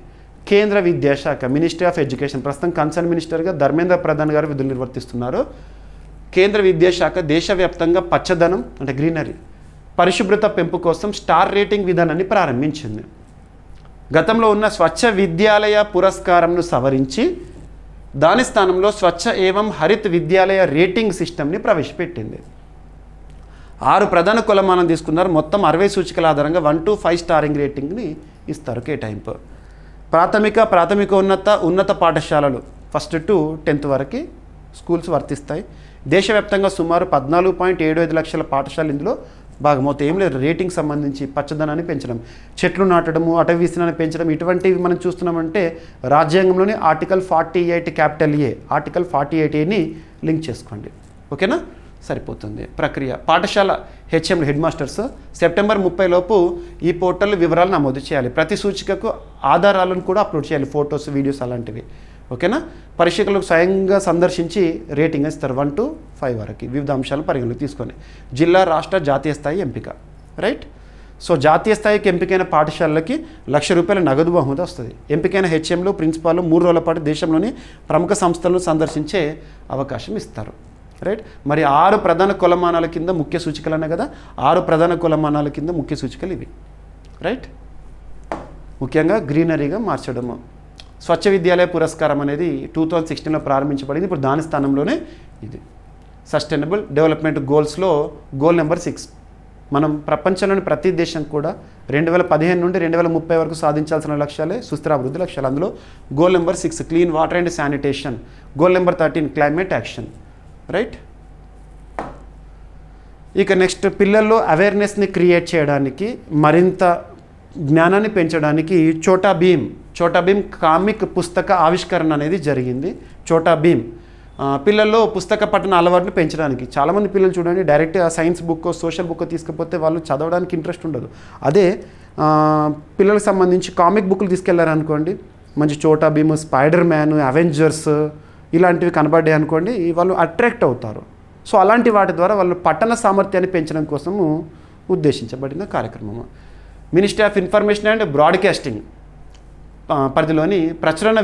కేంద్ర విద్యాశాఖ మినిస్ట్రీ ఆఫ్ ఎడ్యుకేషన్ ప్రస్తుతం కన్సర్న్ మినిస్టర్గా ధర్మేంద్ర ప్రధాన్ గారు విధులు నిర్వర్తిస్తున్నారు. కేంద్ర విద్యాశాఖ దేశవ్యాప్తంగా పచ్చదనం అంటే గ్రీనరీ పరిశుభ్రత పెంపు కోసం స్టార్ రేటింగ్ విధానాన్ని ప్రారంభించింది. గతంలో ఉన్న స్వచ్ఛ విద్యాలయ పురస్కారంను సవరించి దాని స్థానంలో స్వచ్ఛ ఏవం హరిత్ విద్యాలయ రేటింగ్ సిస్టమ్ని ప్రవేశపెట్టింది. 6 ప్రధాన కొలమానం తీసుకున్నారు. మొత్తం 60 సూచికల ఆధారంగా 1 to 5 స్టారింగ్ రేటింగ్ని ఇస్తారు. కేటాయింపు ప్రాథమిక ఉన్నత పాఠశాలలు 1st to 10th వరకు స్కూల్స్ వర్తిస్తాయి. దేశవ్యాప్తంగా సుమారు 14.75 లక్షల పాఠశాలలు ఇందులో భాగమవుతాయి. ఏం లేదు, రేటింగ్ సంబంధించి పచ్చదనాన్ని పెంచడం, చెట్లు నాటడము, అటవీ విస్తీర్ణాన్ని పెంచడం, ఇటువంటివి మనం చూస్తున్నామంటే రాజ్యాంగంలోని ఆర్టికల్ 48 క్యాపిటల్ ఏ ఆర్టికల్ 48Aని లింక్ చేసుకోండి. ఓకేనా, సరిపోతుంది ప్రక్రియ. పాఠశాల హెచ్ఎంలు హెడ్ మాస్టర్స్ సెప్టెంబర్ 30 లోపు ఈ పోర్టల్ వివరాలు నమోదు చేయాలి. ప్రతి సూచికకు ఆధారాలను కూడా అప్లోడ్ చేయాలి, ఫొటోస్, వీడియోస్ అలాంటివి. ఓకేనా, పరీక్షకులకు స్వయంగా సందర్శించి రేటింగ్ ఇస్తారు 1 to 5 వరకు వివిధ అంశాలను పరిగణలోకి తీసుకొని. జిల్లా, రాష్ట్ర, జాతీయ స్థాయి ఎంపిక. రైట్. సో జాతీయ స్థాయికి ఎంపికైన పాఠశాలలకి ₹1,00,000 నగదు బహుమతి వస్తుంది. ఎంపికైన హెచ్ఎంలు, ప్రిన్సిపాల్ 3 రోజుల పాటు దేశంలోని ప్రముఖ సంస్థలను సందర్శించే అవకాశం ఇస్తారు. రైట్. మరి 6 ప్రధాన కొలమానాల కింద ముఖ్య సూచికలు అనే కదా, 6 ప్రధాన కొలమానాల కింద ముఖ్య సూచికలు ఇవి. రైట్. ముఖ్యంగా గ్రీనరీగా మార్చడము. స్వచ్ఛ విద్యాలయ పురస్కారం అనేది 2016లో ప్రారంభించబడింది. ఇప్పుడు దాని స్థానంలోనే ఇది. సస్టైనబుల్ డెవలప్మెంట్ గోల్స్లో గోల్ నెంబర్ 6 మనం ప్రపంచంలోని ప్రతి దేశం కూడా 2015 నుండి 2030 వరకు సాధించాల్సిన లక్ష్యాలే సుస్థిర అభివృద్ధి లక్ష్యాలు. అందులో goal number 6 clean water and sanitation, goal number 13 climate action. Right. ఇక నెక్స్ట్ పిల్లల్లో అవేర్నెస్ని క్రియేట్ చేయడానికి, మరింత జ్ఞానాన్ని పెంచడానికి చోటా భీమ్ కామిక్ పుస్తక ఆవిష్కరణ అనేది జరిగింది. చోటా భీమ్ పిల్లల్లో పుస్తక పఠన అలవాటును పెంచడానికి. చాలామంది పిల్లలు చూడండి, direct science book, social book తీసుకపోతే వాళ్ళు చదవడానికి ఇంట్రెస్ట్ ఉండదు. అదే పిల్లలకు సంబంధించి కామిక్ బుక్లు తీసుకెళ్లారనుకోండి, మంచి Chhota Bheem, spider man, Avengers ఇలాంటివి కనబడ్డాయి అనుకోండి, వాళ్ళు అట్రాక్ట్ అవుతారు. సో అలాంటి వాటి ద్వారా వాళ్ళు పఠన సామర్థ్యాన్ని పెంచడం కోసము ఉద్దేశించబడిన కార్యక్రమము. Ministry of information and broadcasting పరిధిలోని ప్రచురణ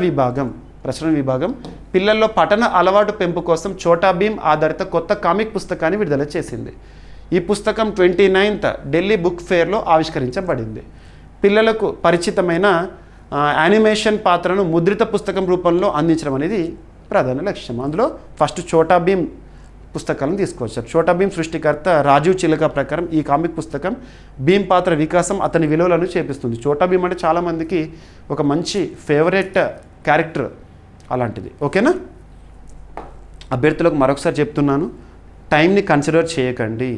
విభాగం పిల్లల్లో పఠన అలవాటు పెంపు కోసం చోటా భీమ్ ఆధారిత కొత్త కామిక్ పుస్తకాన్ని విడుదల చేసింది. ఈ పుస్తకం 29th ఢిల్లీ బుక్ ఫేర్లో ఆవిష్కరించబడింది. పిల్లలకు పరిచితమైన యానిమేషన్ పాత్రను ముద్రిత పుస్తకం రూపంలో అందించడం అనేది ప్రధాన లక్ష్యం. అందులో ఫస్ట్ చోటా భీమ్ పుస్తకాలను తీసుకొచ్చారు. చోటా భీమ్ సృష్టికర్త రాజీవ్ చిలక ప్రకారం ఈ కామిక్ పుస్తకం భీమ్ పాత్ర వికాసం, అతని విలువలను చేపిస్తుంది. చోటా భీమ్ అంటే చాలామందికి ఒక మంచి ఫేవరెట్ క్యారెక్టర్ అలాంటిది. ఓకేనా, అభ్యర్థులకు మరొకసారి చెప్తున్నాను, టైంని కన్సిడర్ చేయకండి.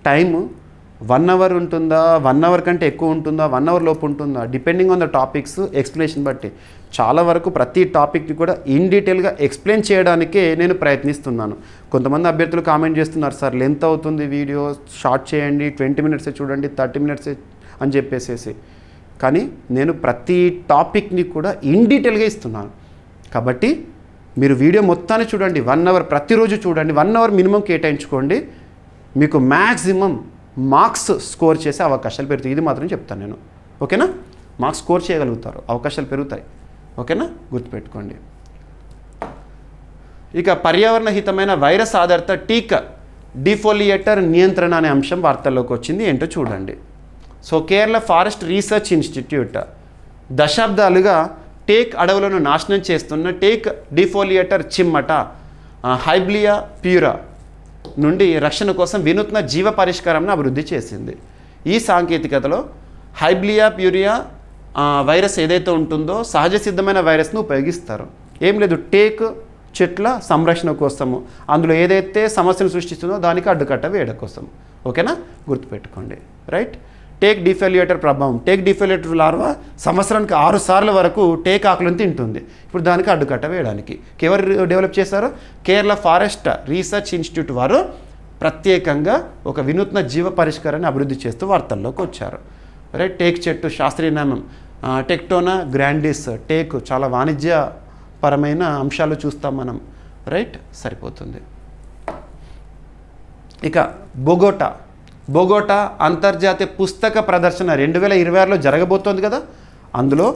టైము 1 hour ఉంటుందా, 1 hour కంటే ఎక్కువ ఉంటుందా, 1 hour లోపు ఉంటుందా, depending on the topics explanation బట్టి. చాలా వరకు ప్రతి టాపిక్ని కూడా ఇన్ డీటెయిల్గా ఎక్స్ప్లెయిన్ చేయడానికే నేను ప్రయత్నిస్తున్నాను. కొంతమంది అభ్యర్థులు కామెంట్ చేస్తున్నారు, సార్ లెంత్ అవుతుంది వీడియో, షార్ట్ చేయండి, 20 minutes చూడండి, 30 minutes అని చెప్పేసేసి. కానీ నేను ప్రతి టాపిక్ని కూడా ఇన్ డీటెయిల్గా ఇస్తున్నాను. కాబట్టి మీరు వీడియో మొత్తాన్ని చూడండి, 1 hour ప్రతిరోజు చూడండి, 1 hour మినిమం కేటాయించుకోండి. మీకు మ్యాక్సిమం మార్క్స్ స్కోర్ చేసే అవకాశాలు పెరుగుతాయి. ఇది మాత్రం చెప్తాను నేను. ఓకేనా, మార్క్స్ స్కోర్ చేయగలుగుతారు, అవకాశాలు పెరుగుతాయి. ఓకేనా, గుర్తుపెట్టుకోండి. ఇక పర్యావరణ హితమైన వైరస్ ఆధారిత టీకా డిఫోలియేటర్ నియంత్రణ అనే అంశం వార్తల్లోకి వచ్చింది. ఏంటో చూడండి. So Kerala forest research institute దశాబ్దాలుగా టేక్ అడవులను నాశనం చేస్తున్న టేక్ డిఫోలియేటర్ చిమ్మట హైబ్లియా ప్యూరా నుండి రక్షణ కోసం వినూత్న జీవ పరిష్కారాన్ని అభివృద్ధి చేసింది. ఈ సాంకేతికతలో హైబ్లియా ప్యూరియా వైరస్ ఏదైతే ఉంటుందో సహజ సిద్ధమైన వైరస్ను ఉపయోగిస్తారు. ఏం లేదు, టేక్ చెట్ల సంరక్షణ కోసము, అందులో ఏదైతే సమస్యను సృష్టిస్తుందో దానికి అడ్డుకట్ట వేయడం కోసం. ఓకేనా, గుర్తుపెట్టుకోండి. రైట్. టేక్ డిఫోలియేటర్ ప్రభావం. టేక్ డిఫోలియేటర్ లార్వా సంవత్సరానికి 6 సార్లు వరకు టేక్ ఆకులను తింటుంది. ఇప్పుడు దానికి అడ్డుకట్ట వేయడానికి ఎవరు డెవలప్ చేశారు? కేరళ ఫారెస్ట్ రీసెర్చ్ ఇన్స్టిట్యూట్ వారు ప్రత్యేకంగా ఒక వినూత్న జీవ పరిష్కారాన్ని అభివృద్ధి చేస్తూ వార్తల్లోకి వచ్చారు. రైట్. టేక్ చెట్టు శాస్త్రీయ నామం టెక్టోనా గ్రాండిస్. టేక్ చాలా వాణిజ్యపరమైన అంశాలు చూస్తాం మనం. రైట్, సరిపోతుంది. ఇక బొగోటా అంతర్జాతీయ పుస్తక ప్రదర్శన 2026లో జరగబోతోంది కదా, అందులో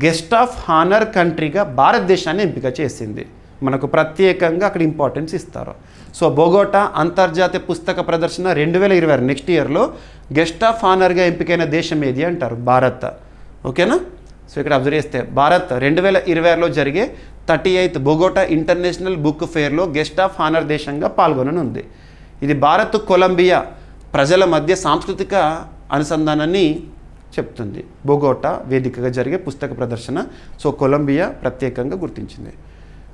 గెస్ట్ ఆఫ్ హానర్ కంట్రీగా భారతదేశాన్ని ఎంపిక చేసింది. మనకు ప్రత్యేకంగా అక్కడ ఇంపార్టెన్స్ ఇస్తారు. సో బొగోటా అంతర్జాతీయ పుస్తక ప్రదర్శన 2026 నెక్స్ట్ ఇయర్లో గెస్ట్ ఆఫ్ హానర్గా ఎంపికైన దేశం ఏది అంటారు? భారత్. ఓకేనా? సో ఇక్కడ అబ్జర్వ్ చేస్తే భారత్ 2026లో జరిగే 38th బొగోటా ఇంటర్నేషనల్ బుక్ ఫేర్లో గెస్ట్ ఆఫ్ హానర్ దేశంగా పాల్గొననుంది. ఇది భారత్ కొలంబియా ప్రజల మధ్య సాంస్కృతిక అనుసంధానాన్ని చెప్తుంది. బొగోటా వేదికగా జరిగే పుస్తక ప్రదర్శన. సో కొలంబియా ప్రత్యేకంగా గుర్తించింది.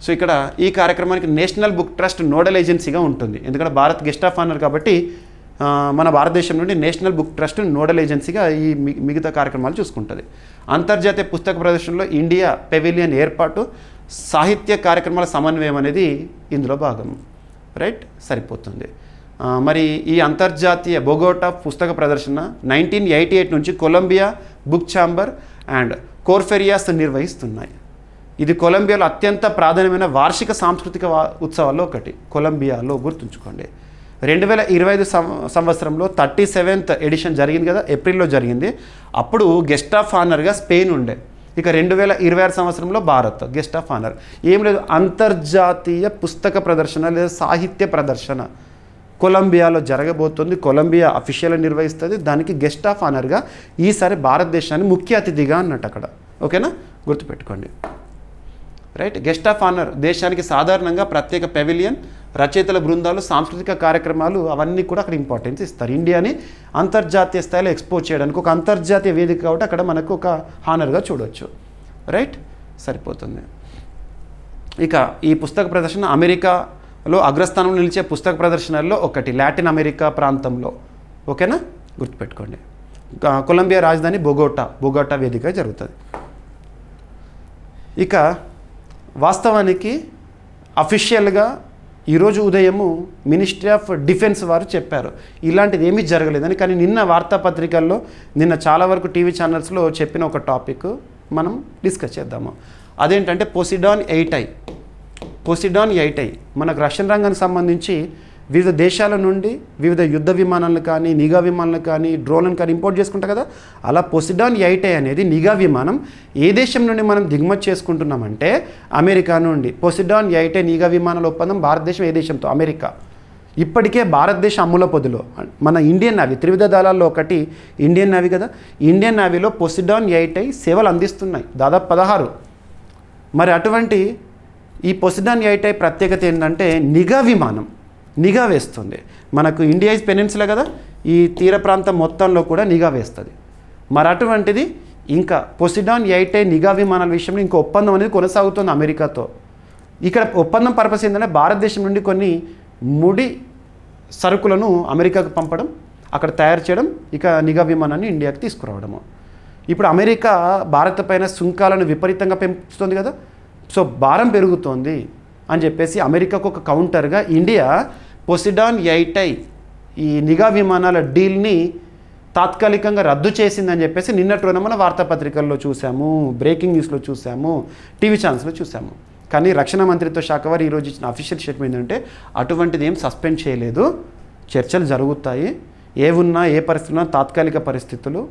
సో ఇక్కడ ఈ కార్యక్రమానికి నేషనల్ బుక్ ట్రస్ట్ నోడల్ ఏజెన్సీగా ఉంటుంది. ఎందుకంటే భారత్ గెస్ట్ ఆఫ్ ఆనర్ కాబట్టి మన భారతదేశం నుండి నేషనల్ బుక్ ట్రస్ట్ నోడల్ ఏజెన్సీగా ఈ మిగతా కార్యక్రమాలు చూసుకుంటుంది. అంతర్జాతీయ పుస్తక ప్రదర్శనలో ఇండియా పెవిలియన్ ఏర్పాటు, సాహిత్య కార్యక్రమాల సమన్వయం అనేది ఇందులో భాగం. రైట్, సరిపోతుంది. మరి ఈ అంతర్జాతీయ బొగోటా పుస్తక ప్రదర్శన 1988 నుంచి కొలంబియా బుక్ ఛాంబర్ అండ్ కోర్ఫెరియాస్ నిర్వహిస్తున్నాయి. ఇది కొలంబియాలో అత్యంత ప్రాధాన్యమైన వార్షిక సాంస్కృతిక ఉత్సవాల్లో ఒకటి. కొలంబియాలో గుర్తుంచుకోండి. 2025 సంవత్సరంలో 37th ఎడిషన్ జరిగింది కదా, ఏప్రిల్లో జరిగింది. అప్పుడు గెస్ట్ ఆఫ్ ఆనర్గా స్పెయిన్ ఉండే. ఇక 2026 సంవత్సరంలో భారత్ గెస్ట్ ఆఫ్ ఆనర్. ఏం లేదు, అంతర్జాతీయ పుస్తక ప్రదర్శన లేదా సాహిత్య ప్రదర్శన కొలంబియాలో జరగబోతుంది. కొలంబియా అఫీషియల్గా నిర్వహిస్తుంది. దానికి గెస్ట్ ఆఫ్ ఆనర్గా ఈసారి భారతదేశాన్ని ముఖ్య అతిథిగా అన్నట్టు అక్కడ. ఓకేనా, గుర్తుపెట్టుకోండి. రైట్, గెస్ట్ ఆఫ్ ఆనర్ దేశానికి సాధారణంగా ప్రత్యేక పెవిలియన్, రచయితల బృందాలు, సాంస్కృతిక కార్యక్రమాలు అవన్నీ కూడా అక్కడ ఇంపార్టెన్స్ ఇస్తారు. ఇండియాని అంతర్జాతీయ స్థాయిలో ఎక్స్పోజ్ చేయడానికి ఒక అంతర్జాతీయ వేదిక కాబట్టి అక్కడ మనకు ఒక హానర్గా చూడవచ్చు. రైట్, సరిపోతుంది. ఇక ఈ పుస్తక ప్రదర్శన అమెరికాలో అగ్రస్థానంలో నిలిచే పుస్తక ప్రదర్శనల్లో ఒకటి, లాటిన్ అమెరికా ప్రాంతంలో. ఓకేనా, గుర్తుపెట్టుకోండి. కొలంబియా రాజధాని బొగోటా వేదిక జరుగుతుంది. ఇక వాస్తవానికి అఫీషియల్గా ఈరోజు ఉదయము మినిస్ట్రీ ఆఫ్ డిఫెన్స్ వారు చెప్పారు ఇలాంటిది ఏమీ జరగలేదని. కానీ నిన్న వార్తాపత్రికల్లో, నిన్న చాలా వరకు టీవీ ఛానల్స్లో చెప్పిన ఒక టాపిక్ మనం డిస్కస్ చేద్దాము. అదేంటంటే పోసిడాన్ 8I మనకు రష్యన్ రంగానికి సంబంధించి వివిధ దేశాల నుండి వివిధ యుద్ధ విమానాలను కానీ, నిఘా విమానాలను కానీ, డ్రోన్లను కానీ ఇంపోర్ట్ చేసుకుంటాం కదా. అలా పోసిడాన్ 8I అనేది నిఘా విమానం ఏ దేశం నుండి మనం దిగుమతి చేసుకుంటున్నామంటే అమెరికా నుండి. పోసిడాన్ 8I నిఘా విమానాల ఒప్పందం భారతదేశం ఏ దేశంతో? అమెరికా. ఇప్పటికే భారతదేశ అమ్ముల పొదిలో మన ఇండియన్ నేవీ, త్రివిధ దళాల్లో ఒకటి ఇండియన్ నేవీ కదా, ఇండియన్ నేవీలో పోసిడాన్ 8I సేవలు అందిస్తున్నాయి, దాదాపు 16. మరి అటువంటి ఈ పోసిడాన్ 8I ప్రత్యేకత ఏంటంటే నిఘా వేస్తుంది. మనకు ఇండియా ఇస్ పెనిన్సులా కదా, ఈ తీర ప్రాంతం మొత్తంలో కూడా నిఘా వేస్తుంది. మరి అటువంటిది ఇంకా పోసిడాన్ 8I నిఘా విమానాల విషయంలో ఇంకో ఒప్పందం అనేది కొనసాగుతుంది అమెరికాతో. ఇక్కడ ఒప్పందం పర్పస్ ఏంటంటే భారతదేశం నుండి కొన్ని ముడి సరుకులను అమెరికాకు పంపడం, అక్కడ తయారు చేయడం, ఇక నిఘా విమానాన్ని ఇండియాకి తీసుకురావడము. ఇప్పుడు అమెరికా భారత్ పైన సుంకాలను విపరీతంగా పెంచుతుంది కదా. సో భారం పెరుగుతోంది అని చెప్పేసి అమెరికాకు ఒక కౌంటర్గా ఇండియా పోసిడాన్ 8I ఈ నిఘా విమానాల డీల్ని తాత్కాలికంగా రద్దు చేసిందని చెప్పేసి నిన్నటి రోజున మన వార్తాపత్రికల్లో చూసాము, బ్రేకింగ్ న్యూస్లో చూసాము, టీవీ ఛానల్స్లో చూసాము. కానీ రక్షణ మంత్రిత్వ శాఖ వారు ఈరోజు ఇచ్చిన అఫీషియల్ స్టేట్మెంట్ ఏంటంటే అటువంటిది ఏం సస్పెండ్ చేయలేదు, చర్చలు జరుగుతాయి. ఏ పరిస్థితి ఉన్నా తాత్కాలిక పరిస్థితులు.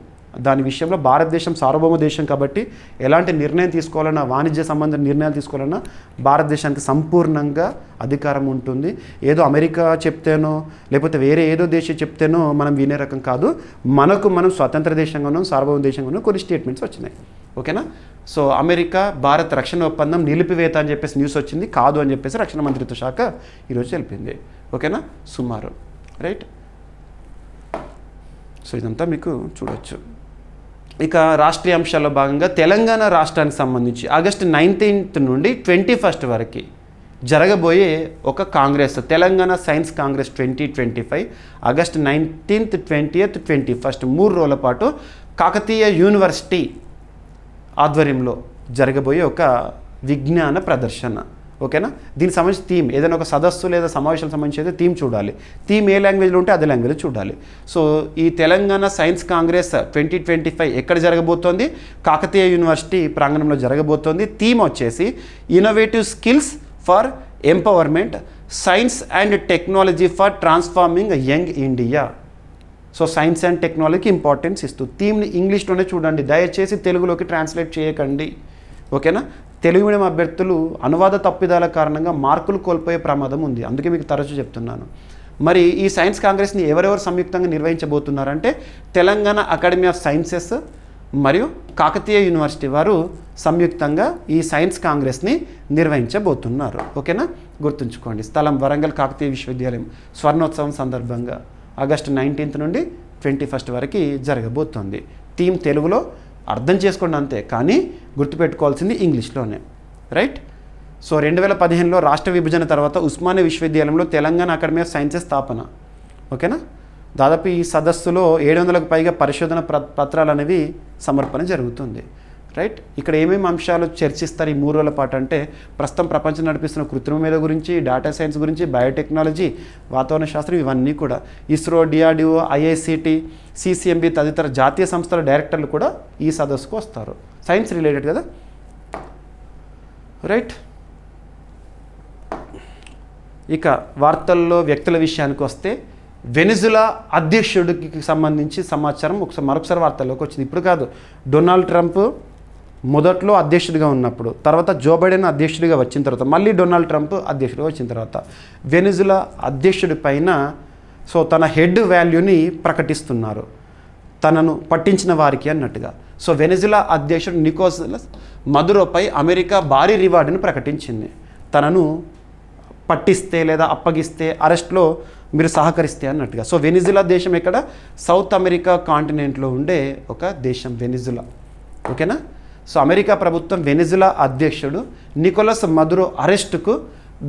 దాని విషయంలో భారతదేశం సార్వభౌమ దేశం కాబట్టి ఎలాంటి నిర్ణయం తీసుకోవాలన్నా, వాణిజ్య సంబంధ నిర్ణయాలు తీసుకోవాలన్నా భారతదేశానికి సంపూర్ణంగా అధికారం ఉంటుంది. ఏదో అమెరికా చెప్తేనో లేకపోతే వేరే ఏదో దేశం చెప్తేనో మనం వినే రకం కాదు. మనం స్వతంత్ర దేశంగా ఉన్నాం, సార్వభౌమ దేశంగా ఉన్నాం. కొన్ని స్టేట్మెంట్స్ వచ్చినాయి. ఓకేనా. సో అమెరికా భారత్ రక్షణ ఒప్పందం నిలిపివేత అని చెప్పేసి న్యూస్ వచ్చింది, కాదు అని చెప్పేసి రక్షణ మంత్రిత్వ శాఖ ఈరోజు తెలిపింది. ఓకేనా, సుమారు. రైట్. సో ఇదంతా మీకు చూడొచ్చు. ఇక రాష్ట్రీయ అంశాల్లో భాగంగా తెలంగాణ రాష్ట్రానికి సంబంధించి ఆగస్టు 19th నుండి 21st వరకు జరగబోయే ఒక Congress, Telangana science Congress 2025, August 19th, 20th, 21st 3 రోజుల పాటు కాకతీయ యూనివర్సిటీ ఆధ్వర్యంలో జరగబోయే ఒక విజ్ఞాన ప్రదర్శన. ఓకేనా. దీనికి సంబంధించి థీమ్ ఏదైనా ఒక సదస్సు లేదా సమావేశాలకు సంబంధించి అయితే థీమ్ చూడాలి. థీమ్ ఏ లాంగ్వేజ్లో ఉంటే అదే లాంగ్వేజ్ చూడాలి. సో ఈ తెలంగాణ సైన్స్ కాంగ్రెస్ 2025 ఎక్కడ జరగబోతోంది? కాకతీయ యూనివర్సిటీ ప్రాంగణంలో జరగబోతోంది. థీమ్ వచ్చేసి innovative skills for empowerment, science and technology for transforming young India. So science and టెక్నాలజీకి ఇంపార్టెన్స్ ఇస్తూ థీమ్ని ఇంగ్లీష్లోనే చూడండి, దయచేసి తెలుగులోకి ట్రాన్స్లేట్ చేయకండి. ఓకేనా? తెలుగు మీడియం అభ్యర్థులు అనువాద తప్పిదాల కారణంగా మార్కులు కోల్పోయే ప్రమాదం ఉంది, అందుకే మీకు తరచూ చెప్తున్నాను. మరి ఈ సైన్స్ కాంగ్రెస్ని ఎవరెవరు సంయుక్తంగా నిర్వహించబోతున్నారంటే తెలంగాణ అకాడమీ ఆఫ్ సైన్సెస్ మరియు కాకతీయ యూనివర్సిటీ వారు సంయుక్తంగా ఈ సైన్స్ కాంగ్రెస్ని నిర్వహించబోతున్నారు. ఓకేనా? గుర్తుంచుకోండి. స్థలం వరంగల్ కాకతీయ విశ్వవిద్యాలయం. స్వర్ణోత్సవం సందర్భంగా ఆగస్టు 19 నుండి 21 వరకు జరగబోతోంది. థీమ్ తెలుగులో అర్థం చేసుకోండి అంతే, కానీ గుర్తుపెట్టుకోవాల్సింది ఇంగ్లీష్లోనే. రైట్? సో 2015లో రాష్ట్ర విభజన తర్వాత ఉస్మానియా విశ్వవిద్యాలయంలో తెలంగాణ అకాడమీ ఆఫ్ సైన్సెస్ స్థాపన. ఓకేనా? దాదాపు ఈ సదస్సులో 700కు పైగా పరిశోధన పత్రాలు అనేవి సమర్పణ జరుగుతుంది. రైట్? ఇక్కడ ఏమేమి అంశాలు చర్చిస్తారు ఈ 3 రోజుల పాటు అంటే ప్రస్తుతం ప్రపంచం నడిపిస్తున్న కృత్రిమ మేధ గురించి, డేటా సైన్స్ గురించి, బయోటెక్నాలజీ, వాతావరణ శాస్త్రం, ఇవన్నీ కూడా. ఇస్రో, డిఆర్డిఓ, ఐఐసిటి, సిసిఎంబి తదితర జాతీయ సంస్థల డైరెక్టర్లు కూడా ఈ సదస్సుకు వస్తారు. సైన్స్ రిలేటెడ్ కదా. రైట్? ఇక వార్తల్లో వ్యక్తుల విషయానికి వస్తే వెనిజులా అధ్యక్షుడికి సంబంధించి సమాచారం మరొకసారి వార్తల్లోకి వచ్చింది. ఇప్పుడు కాదు, డొనాల్డ్ ట్రంప్ మొదట్లో అధ్యక్షుడిగా ఉన్నప్పుడు, తర్వాత జో బైడెన్ అధ్యక్షుడిగా వచ్చిన తర్వాత, మళ్ళీ డొనాల్డ్ ట్రంప్ అధ్యక్షుడిగా వచ్చిన తర్వాత వెనిజులా అధ్యక్షుడి పైన సో తన హెడ్ వాల్యూని ప్రకటిస్తున్నారు, తనను పట్టించిన వారికి అన్నట్టుగా. సో వెనిజులా అధ్యక్షుడు నికోలస్ మదురోపై అమెరికా భారీ రివార్డును ప్రకటించింది. తనను పట్టిస్తే లేదా అప్పగిస్తే, అరెస్ట్లో మీరు సహకరిస్తే అన్నట్టుగా. సో వెనిజులా దేశం ఎక్కడ? సౌత్ అమెరికా కాంటినెంట్లో ఉండే ఒక దేశం వెనిజులా. ఓకేనా? సో అమెరికా ప్రభుత్వం వెనిజులా అధ్యక్షుడు నికోలస్ మదురో అరెస్టుకు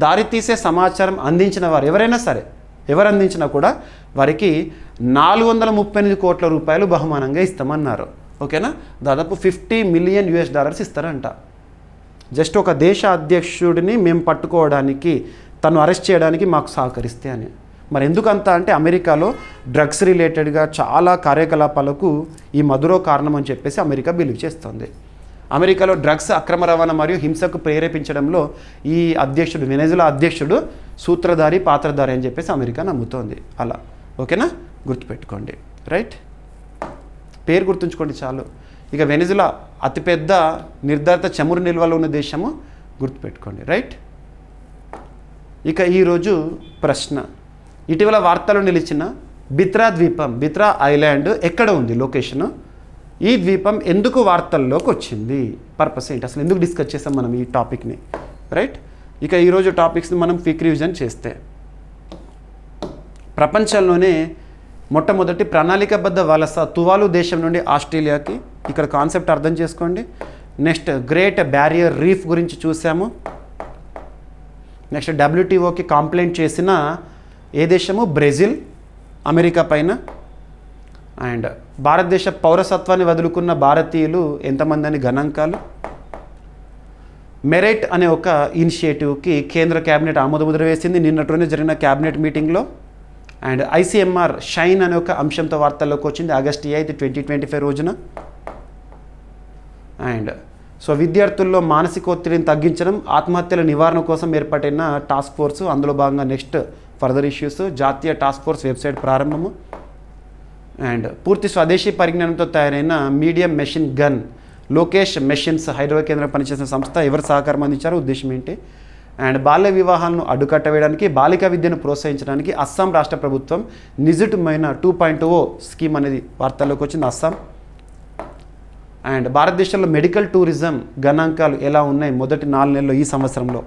దారితీసే సమాచారం అందించిన వారు ఎవరైనా సరే, ఎవరు అందించినా కూడా వారికి 438 కోట్ల రూపాయలు బహుమానంగా ఇస్తామన్నారు. ఓకేనా? దాదాపు $50 మిలియన్ ఇస్తారంట. జస్ట్ ఒక దేశ అధ్యక్షుడిని మేము పట్టుకోవడానికి, తను అరెస్ట్ చేయడానికి మాకు సహకరిస్తే అని. మరి ఎందుకంత అంటే అమెరికాలో డ్రగ్స్ రిలేటెడ్గా చాలా కార్యకలాపాలకు ఈ మదురో కారణం అని చెప్పేసి అమెరికా బిలీవ్ చేస్తుంది. అమెరికాలో డ్రగ్స్ అక్రమ రవాణా మరియు హింసకు ప్రేరేపించడంలో ఈ అధ్యక్షుడు, వెనిజులా అధ్యక్షుడు సూత్రధారి, పాత్రధారి అని చెప్పేసి అమెరికా నమ్ముతోంది. అలా. ఓకేనా? గుర్తుపెట్టుకోండి. రైట్? పేరు గుర్తుంచుకోండి చాలు. ఇక వెనిజులా అతిపెద్ద నిర్ధారిత చమురు నిల్వలు ఉన్న దేశము, గుర్తుపెట్టుకోండి. రైట్? ఇక ఈరోజు ప్రశ్న, ఇటీవల వార్తల్లో నిలిచిన బిత్రా ద్వీపం, బిత్రా ఐలాండ్ ఎక్కడ ఉంది లొకేషను? ఈ ద్వీపం ఎందుకు వార్తల్లోకి వచ్చింది? పర్పస్ ఏంటి? అసలు ఎందుకు డిస్కస్ చేసాం మనం ఈ టాపిక్ని? రైట్? ఇక ఈరోజు టాపిక్స్ని మనం క్విక్ రివిజన్ చేస్తే, ప్రపంచంలోనే మొట్టమొదటి ప్రణాళికాబద్ధ వలస తువాలు దేశం నుండి ఆస్ట్రేలియాకి. ఇక్కడ కాన్సెప్ట్ అర్థం చేసుకోండి. నెక్స్ట్ గ్రేట్ బ్యారియర్ రీఫ్ గురించి చూసాము. నెక్స్ట్ WTOకి కంప్లైంట్ చేసిన ఏ దేశము? బ్రెజిల్, అమెరికా పైన. అండ్ భారతదేశ పౌరసత్వాన్ని వదులుకున్న భారతీయులు ఎంతమంది అని గణాంకాలు. మెరైట్ అనే ఒక ఇనిషియేటివ్కి కేంద్ర క్యాబినెట్ ఆమోదముద్ర వేసింది నిన్నట్లోనే జరిగిన క్యాబినెట్ మీటింగ్లో. అండ్ ICMR షైన్ అనే ఒక అంశంతో వార్తల్లోకి వచ్చింది ఆగస్టు 8, 2025 రోజున. అండ్ సో విద్యార్థుల్లో మానసిక ఒత్తిడిని తగ్గించడం, ఆత్మహత్యల నివారణ కోసం ఏర్పాటైన టాస్క్ ఫోర్సు, అందులో భాగంగా నెక్స్ట్ ఫర్దర్ ఇష్యూస్, జాతీయ టాస్క్ ఫోర్స్ వెబ్సైట్ ప్రారంభము. అండ్ పూర్తి స్వదేశీ పరిజ్ఞానంతో తయారైన medium machine gun Lokesh machines Hyderabad కేంద్రం పనిచేసిన సంస్థ ఎవరు సహకారం అందించారో, ఉద్దేశం ఏంటి? అండ్ బాల్య వివాహాలను అడ్డుకట్ట వేయడానికి, బాలికా విద్యను ప్రోత్సహించడానికి అస్సాం రాష్ట్ర ప్రభుత్వం నిజమైన 2.0 స్కీమ్ అనేది వార్తల్లోకి వచ్చింది అస్సాం. అండ్ భారతదేశంలో మెడికల్ టూరిజం గణాంకాలు ఎలా ఉన్నాయి మొదటి 4 నెలల్లో ఈ సంవత్సరంలో.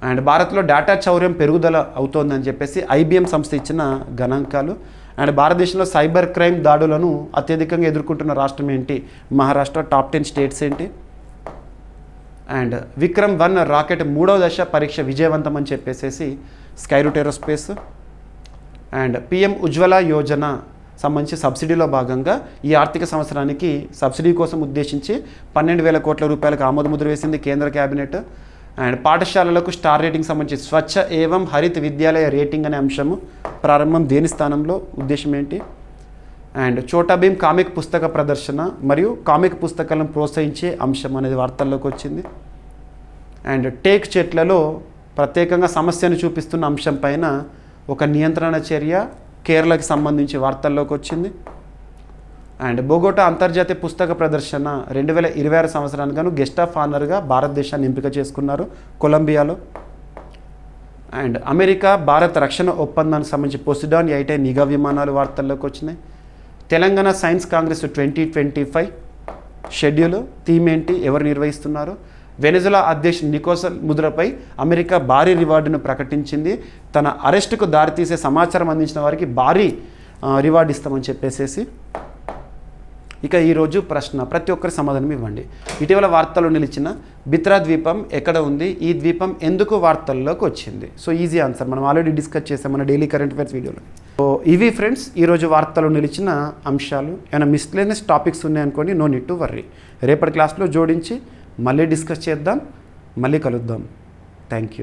అండ్ భారత్లో డేటా చౌర్యం పెరుగుదల అవుతోందని చెప్పేసి IBM సంస్థ ఇచ్చిన గణాంకాలు. అండ్ భారతదేశంలో సైబర్ క్రైమ్ దాడులను అత్యధికంగా ఎదుర్కొంటున్న రాష్ట్రం ఏంటి? మహారాష్ట్ర. టాప్ 10 స్టేట్స్ ఏంటి? అండ్ విక్రమ్ 1 రాకెట్ 3వ దశ పరీక్ష విజయవంతం అని చెప్పేసి Skyroot aerospace. And PM Ujjwala Yojana సంబంధించి సబ్సిడీలో భాగంగా ఈ ఆర్థిక సంవత్సరానికి సబ్సిడీ కోసం ఉద్దేశించి 12,000 కోట్ల రూపాయలకు ఆమోదముద్ర వేసింది కేంద్ర క్యాబినెట్. అండ్ పాఠశాలలకు స్టార్ రేటింగ్ సంబంధించి స్వచ్ఛ ఏవం హరిత్ విద్యాలయ రేటింగ్ అనే అంశము ప్రారంభం దేని స్థానంలో, ఉద్దేశం ఏంటి? అండ్ చోటా భీమ్ కామిక్ పుస్తక ప్రదర్శన మరియు కామిక్ పుస్తకాలను ప్రోత్సహించే అంశం అనేది వార్తల్లోకి వచ్చింది. అండ్ టేక్ చెట్లలో ప్రత్యేకంగా సమస్యను చూపిస్తున్న అంశం పైన ఒక నియంత్రణ చర్య కేరళకి సంబంధించి వార్తల్లోకి వచ్చింది. అండ్ బొగోటా అంతర్జాతీయ పుస్తక ప్రదర్శన 2026 సంవత్సరానికి గాను గెస్ట్ ఆఫ్ ఆనర్గా భారతదేశాన్ని ఎంపిక చేసుకున్నారు కొలంబియాలో. అండ్ అమెరికా భారత్ రక్షణ ఒప్పందానికి సంబంధించి పొసిడాన్ 8 నిఘా విమానాలు వార్తల్లోకి వచ్చినాయి. Telangana science Congress 2025 schedule theme ఏంటి, ఎవరు నిర్వహిస్తున్నారు? వెనెజులా అధ్యక్షుడు నికోలస్ మదురోపై అమెరికా భారీ రివార్డును ప్రకటించింది. తన అరెస్టుకు దారితీసే సమాచారం అందించిన వారికి భారీ రివార్డు ఇస్తామని చెప్పేసేసి. ఇక ఈరోజు ప్రశ్న, ప్రతి ఒక్కరి సమాధానం ఇవ్వండి. ఇటీవల వార్తల్లో నిలిచిన బిత్రా ద్వీపం ఎక్కడ ఉంది? ఈ ద్వీపం ఎందుకు వార్తల్లోకి వచ్చింది? సో ఈజీ ఆన్సర్ మనం ఆల్రెడీ డిస్కస్ చేసాం మన డైలీ కరెంట్ అఫైర్స్ వీడియోలో. సో ఇవి ఫ్రెండ్స్ ఈరోజు వార్తల్లో నిలిచిన అంశాలు. ఏమైనా మిస్లేనియస్ టాపిక్స్ ఉన్నాయనుకోండి, నో నీడ్ టు వర్రీ. రేపటి క్లాస్లో జోడించి మళ్ళీ డిస్కస్ చేద్దాం, మళ్ళీ కలుద్దాం. Thank you.